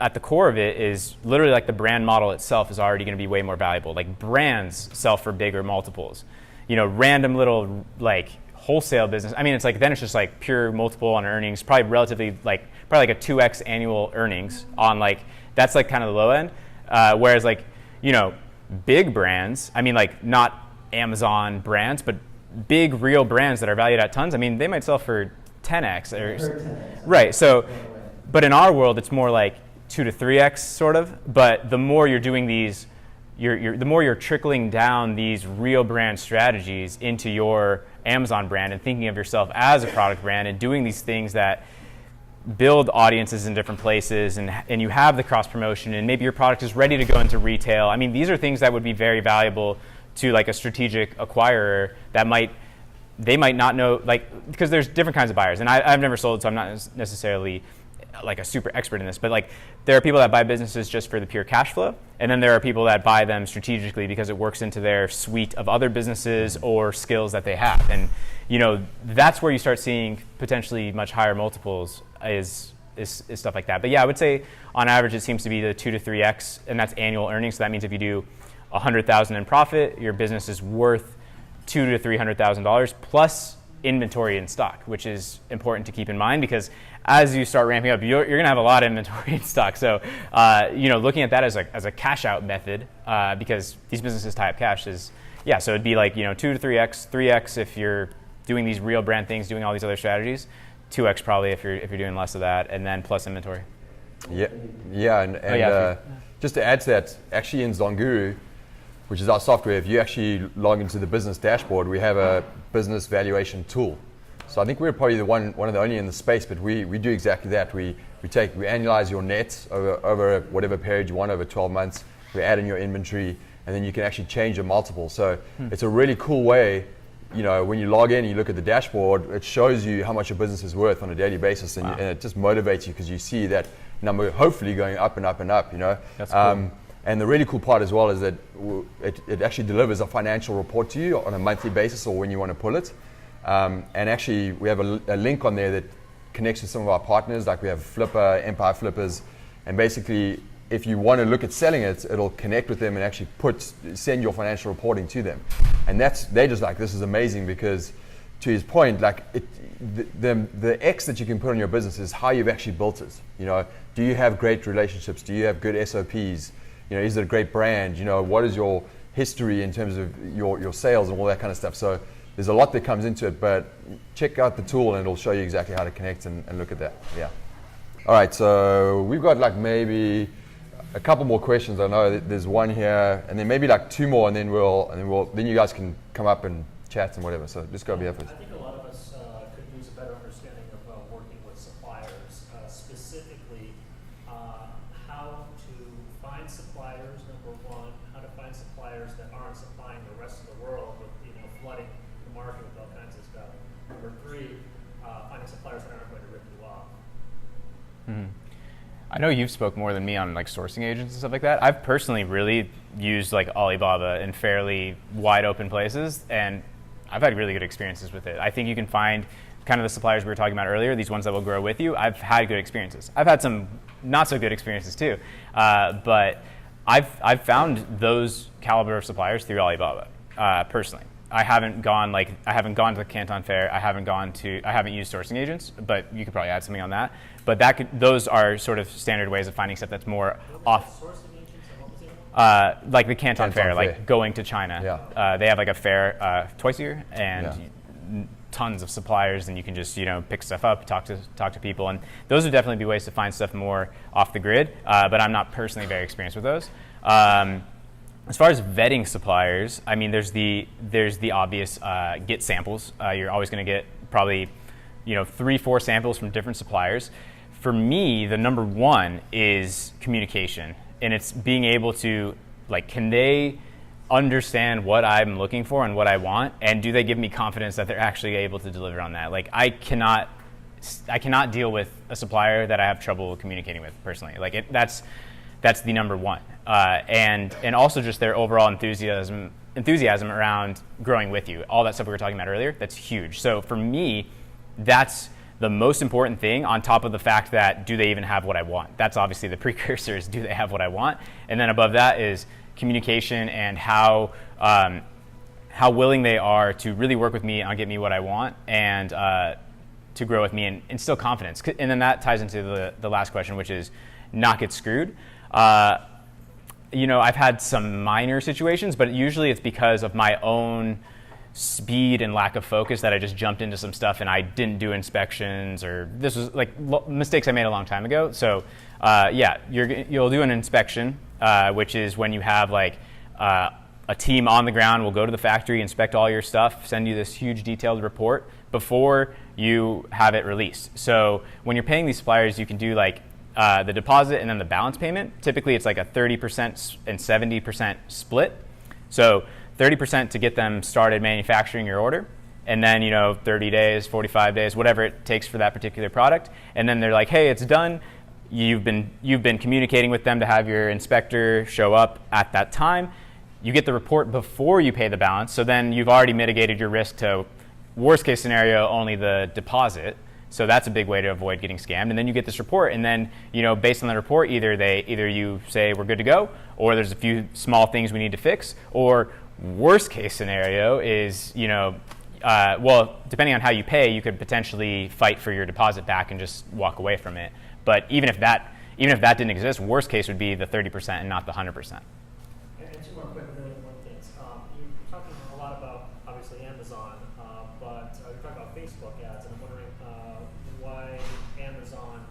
at the core of it is literally like the brand model itself is already going to be way more valuable. Like, brands sell for bigger multiples. Random little like wholesale business, I mean, it's like, then it's just like pure multiple on earnings, probably like a 2x annual earnings on, like, that's like kind of the low end. Whereas like, big brands, I mean, like, not Amazon brands, but big real brands that are valued at tons, I mean, they might sell for 10x right. So, but in our world, it's more like 2 to 3x sort of. But the more you're doing these, the more you're trickling down these real brand strategies into your Amazon brand and thinking of yourself as a product brand and doing these things that build audiences in different places, and you have the cross promotion, and maybe your product is ready to go into retail. I mean, these are things that would be very valuable to like a strategic acquirer that they might not know, like, because there's different kinds of buyers, and I've never sold, so I'm not necessarily like a super expert in this, but like, there are people that buy businesses just for the pure cash flow, and then there are people that buy them strategically because it works into their suite of other businesses or skills that they have. And that's where you start seeing potentially much higher multiples is stuff like that. But yeah, I would say on average it seems to be the 2 to 3x, and that's annual earnings. So that means if you do $100,000 in profit, your business is worth $200,000 to $300,000 plus inventory in stock, which is important to keep in mind, because as you start ramping up, you're going to have a lot of inventory in stock. So, looking at that as a cash out method, because these businesses tie up cash is, yeah. So it'd be like 2 to 3x if you're doing these real brand things, doing all these other strategies. 2x probably if you're doing less of that, and then plus inventory. Yeah, and just to add to that, actually in ZonGuru, which is our software, if you actually log into the business dashboard, we have a business valuation tool. So I think we're probably one of the only in the space, but we do exactly that. We analyze your net over whatever period you want, over 12 months. We add in your inventory, and then you can actually change your multiple. So it's a really cool way. When you log in and you look at the dashboard, it shows you how much your business is worth on a daily basis, and it just motivates you because you see that number hopefully going up and up and up. That's cool. And the really cool part as well is that it actually delivers a financial report to you on a monthly basis or when you want to pull it. And actually, we have a link on there that connects to some of our partners, like we have Flipper, Empire Flippers, and basically, if you want to look at selling it, it'll connect with them and actually send your financial reporting to them. And they're just like, this is amazing, because to his point, like the X that you can put on your business is how you've actually built it. Do you have great relationships? Do you have good SOPs? Is it a great brand? What is your history in terms of your sales and all that kind of stuff? So there's a lot that comes into it, but check out the tool and it'll show you exactly how to connect and look at that. Yeah. All right, so we've got like maybe a couple more questions. I know there's one here, and then maybe like two more, and then then you guys can come up and chat and whatever. So just go over here first. I think a lot of us could use a better understanding of working with suppliers, specifically how to find suppliers, number one, how to find suppliers that aren't supplying the rest of the world with flooding the market with all kinds of stuff. Number three, finding suppliers that aren't going to rip you off. Mm-hmm. I know you've spoke more than me on like sourcing agents and stuff like that. I've personally really used like Alibaba in fairly wide open places, and I've had really good experiences with it. I think you can find kind of the suppliers we were talking about earlier, these ones that will grow with you. I've had good experiences. I've had some not so good experiences too. But I've found those caliber of suppliers through Alibaba personally. I haven't gone to the Canton Fair. I haven't used sourcing agents, but you could probably add something on that. But those are sort of standard ways of finding stuff that's more off. Sourcing agents and what was the other? Like the Canton Fair, Fair. like going to China. Yeah. They have like a fair twice a year, and tons of suppliers, and you can just pick stuff up, talk to people, and those would definitely be ways to find stuff more off the grid. But I'm not personally very experienced with those. As far as vetting suppliers, I mean, there's the obvious get samples. You're always going to get probably 3-4 samples from different suppliers. For me, the number one is communication, and it's being able to can they understand what I'm looking for and what I want, and do they give me confidence that they're actually able to deliver on that? I cannot deal with a supplier that I have trouble communicating with personally. That's the number one, and also just their overall enthusiasm around growing with you. All that stuff we were talking about earlier, that's huge. So for me, that's the most important thing, on top of the fact that do they even have what I want? That's obviously the precursors. Do they have what I want? And then above that is communication and how willing they are to really work with me on get me what I want, and to grow with me and instill confidence. And then that ties into the last question, which is not get screwed. I've had some minor situations, but usually it's because of my own speed and lack of focus that I just jumped into some stuff and I didn't do inspections, or this was mistakes I made a long time ago. So you'll do an inspection, which is when you have a team on the ground will go to the factory, inspect all your stuff, send you this huge detailed report before you have it released. So when you're paying these suppliers, you can do the deposit and then the balance payment. Typically it's a 30% and 70% split. So 30% to get them started manufacturing your order, and then 30 days, 45 days, whatever it takes for that particular product. And then they're like, hey, it's done. You've been communicating with them to have your inspector show up at that time. You get the report before you pay the balance, so then you've already mitigated your risk to worst case scenario, only the deposit. So that's a big way to avoid getting scammed. And then you get this report, and then based on the report, either you say we're good to go, or there's a few small things we need to fix, or worst case scenario is depending on how you pay, you could potentially fight for your deposit back and just walk away from it. But even if that didn't exist, worst case would be the 30% and not the 100%. And two more quick, really important things. You're talking a lot about, obviously, Amazon, but you're talking about Facebook ads, and I'm wondering why Amazon,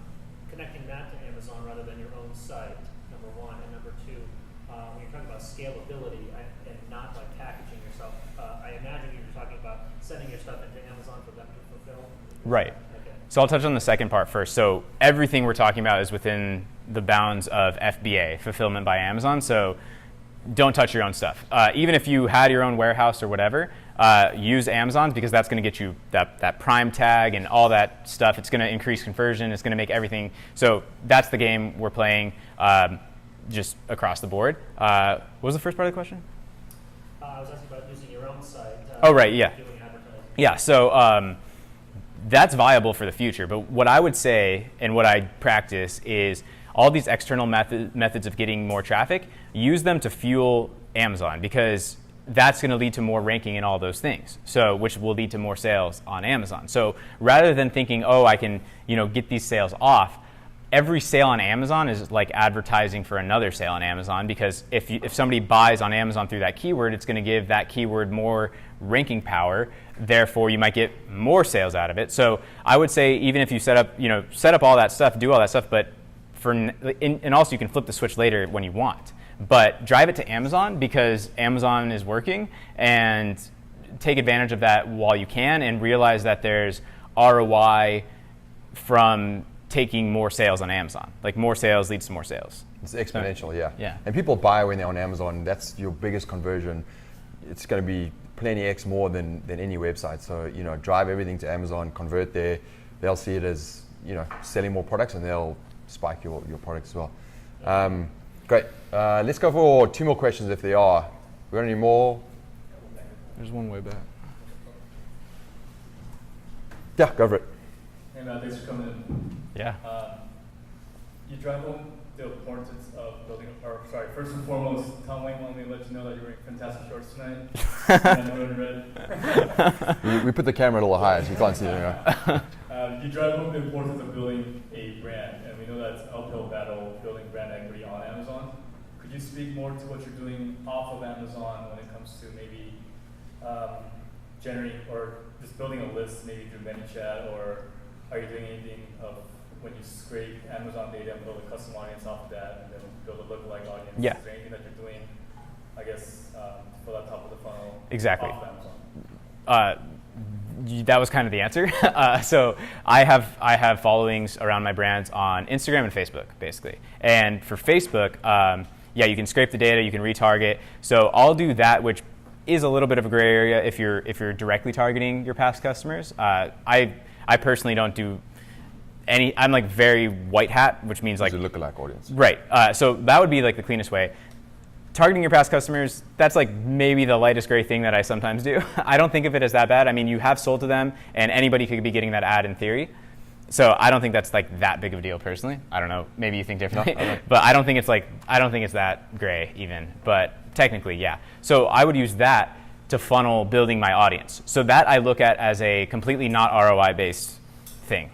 connecting that to Amazon rather than your own site, number one, and number two, when you're talking about scalability and not packaging yourself, I imagine you're talking about sending your stuff into Amazon for them to fulfill. Right. Okay. So I'll touch on the second part first. So everything we're talking about is within the bounds of FBA, Fulfillment by Amazon. So don't touch your own stuff. Even if you had your own warehouse or whatever, use Amazon's, because that's going to get you that prime tag and all that stuff. It's going to increase conversion. It's going to make everything. So that's the game we're playing just across the board. What was the first part of the question? I was asking about using your own site. Oh, right, yeah. Doing advertising. Yeah, so that's viable for the future. But what I would say and what I practice is all these external methods of getting more traffic, use them to fuel Amazon, because that's going to lead to more ranking in all those things. So, which will lead to more sales on Amazon. So rather than thinking, oh, I can get these sales off, every sale on Amazon is like advertising for another sale on Amazon, because if somebody buys on Amazon through that keyword, it's going to give that keyword more ranking power. Therefore, you might get more sales out of it. So I would say, even if you set up all that stuff, do all that stuff, but and also you can flip the switch later when you want. But drive it to Amazon, because Amazon is working, and take advantage of that while you can, and realize that there's ROI from taking more sales on Amazon. Like, more sales leads to more sales. It's exponential, yeah. Yeah. And people buy when they're on Amazon. That's your biggest conversion. It's going to be plenty X more than any website. So, drive everything to Amazon, convert there. They'll see it as, selling more products, and they'll spike your products as well. Great. Let's go for 2 more questions if there are. We got any more? There's one way back. Yeah, go for it. Hey, Matt, thanks for coming in. Yeah. you drive home the importance of building, or sorry, first and foremost, Tom Wayne wanted me to let you know that you're wearing fantastic shorts tonight. And I'm wearing red. We put the camera a little higher so you can't see it anyway. You drive home the importance of building a brand, and we know that's an uphill battle building brand equity on Amazon. Could you speak more to what you're doing off of Amazon when it comes to maybe generating or just building a list maybe through ManyChat, or are you doing anything of when you scrape Amazon data and build a custom audience off of that and then build a lookalike audience? Yeah. Is there anything that you're doing, I guess, for that top of the funnel Exactly. off of Amazon? That was kind of the answer. So I have followings around my brands on Instagram and Facebook, basically. And for Facebook, you can scrape the data, you can retarget. So I'll do that, which is a little bit of a gray area if you're directly targeting your past customers. I personally don't do any. I'm like very white hat, which means like a lookalike audience. Right. So that would be like the cleanest way. Targeting your past customers, that's like maybe the lightest gray thing that I sometimes do. I don't think of it as that bad. I mean, you have sold to them, and anybody could be getting that ad in theory. So I don't think that's like that big of a deal personally. I don't know. Maybe you think differently, but I don't think it's that gray even. But technically, yeah. So I would use that to funnel building my audience. So that I look at as a completely not ROI based thing.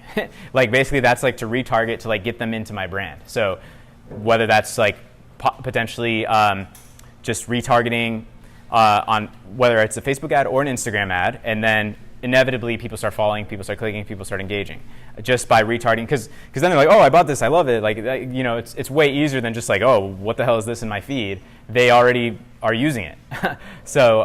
Like basically, that's like to retarget to like get them into my brand. So whether that's like potentially just retargeting on whether it's a Facebook ad or an Instagram ad, and then inevitably people start following, people start clicking, people start engaging just by retargeting, because then they're like, oh, I bought this, I love it. Like, you know, it's way easier than just like, oh, what the hell is this in my feed? They already are using it. So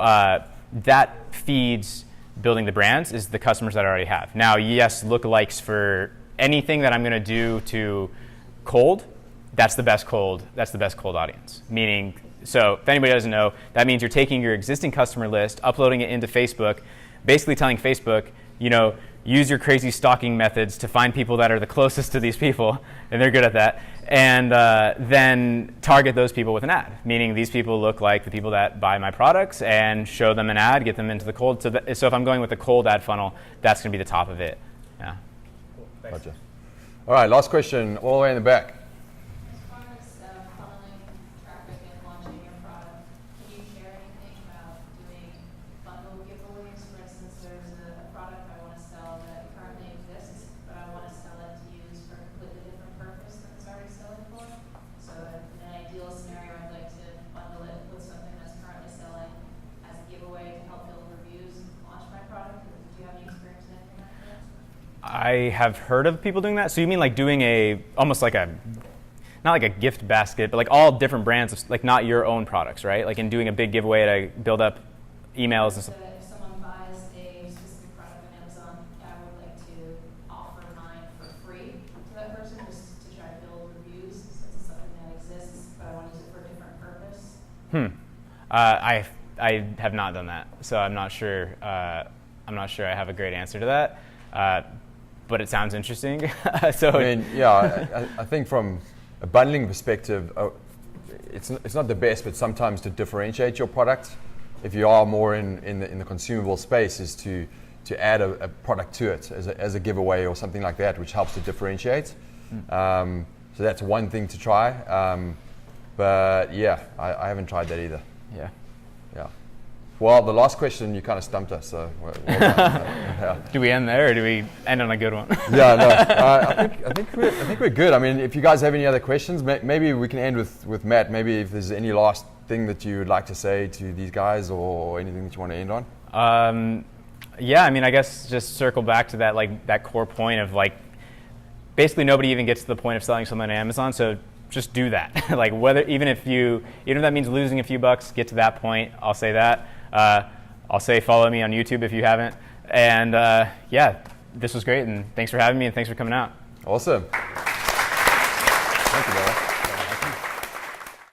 that feeds building the brands is the customers that I already have. Now, yes, lookalikes for anything that I'm going to do to cold. That's the best cold audience. Meaning, so if anybody doesn't know, that means you're taking your existing customer list, uploading it into Facebook, basically telling Facebook, you know, use your crazy stalking methods to find people that are the closest to these people, and they're good at that, and then target those people with an ad. Meaning these people look like the people that buy my products, and show them an ad, get them into the cold. So if I'm going with the cold ad funnel, that's going to be the top of it. Yeah. Cool. Thanks. Gotcha. All right, last question, all the way in the back. I have heard of people doing that. So you mean like doing almost like not like a gift basket, but like all different brands of like not your own products, right? Like in doing a big giveaway to build up emails and stuff. If someone buys a specific product on Amazon, I would like to offer mine for free to that person just to try to build reviews since it's something that exists, but I want to use it for a different purpose. I have not done that, so I'm not sure. I'm not sure I have a great answer to that. But it sounds interesting. So I mean, yeah, I think from a bundling perspective, it's not the best, but sometimes to differentiate your product, if you are more in the consumable space, is to add a product to it as a giveaway or something like that, which helps to differentiate. So that's one thing to try. But yeah, I haven't tried that either. Yeah. Yeah. Well, the last question, you kind of stumped us, so well done. Yeah. Do we end there, or do we end on a good one? Yeah, no, I think we're good. I mean, if you guys have any other questions, maybe we can end with Matt. Maybe if there's any last thing that you would like to say to these guys, or anything that you want to end on. Yeah, I mean, I guess just circle back to that, like that core point of like, basically nobody even gets to the point of selling something on Amazon. So just do that. Like even if that means losing a few bucks, get to that point. I'll say that. I'll say follow me on YouTube if you haven't. And yeah, this was great, and thanks for having me, and thanks for coming out. Awesome.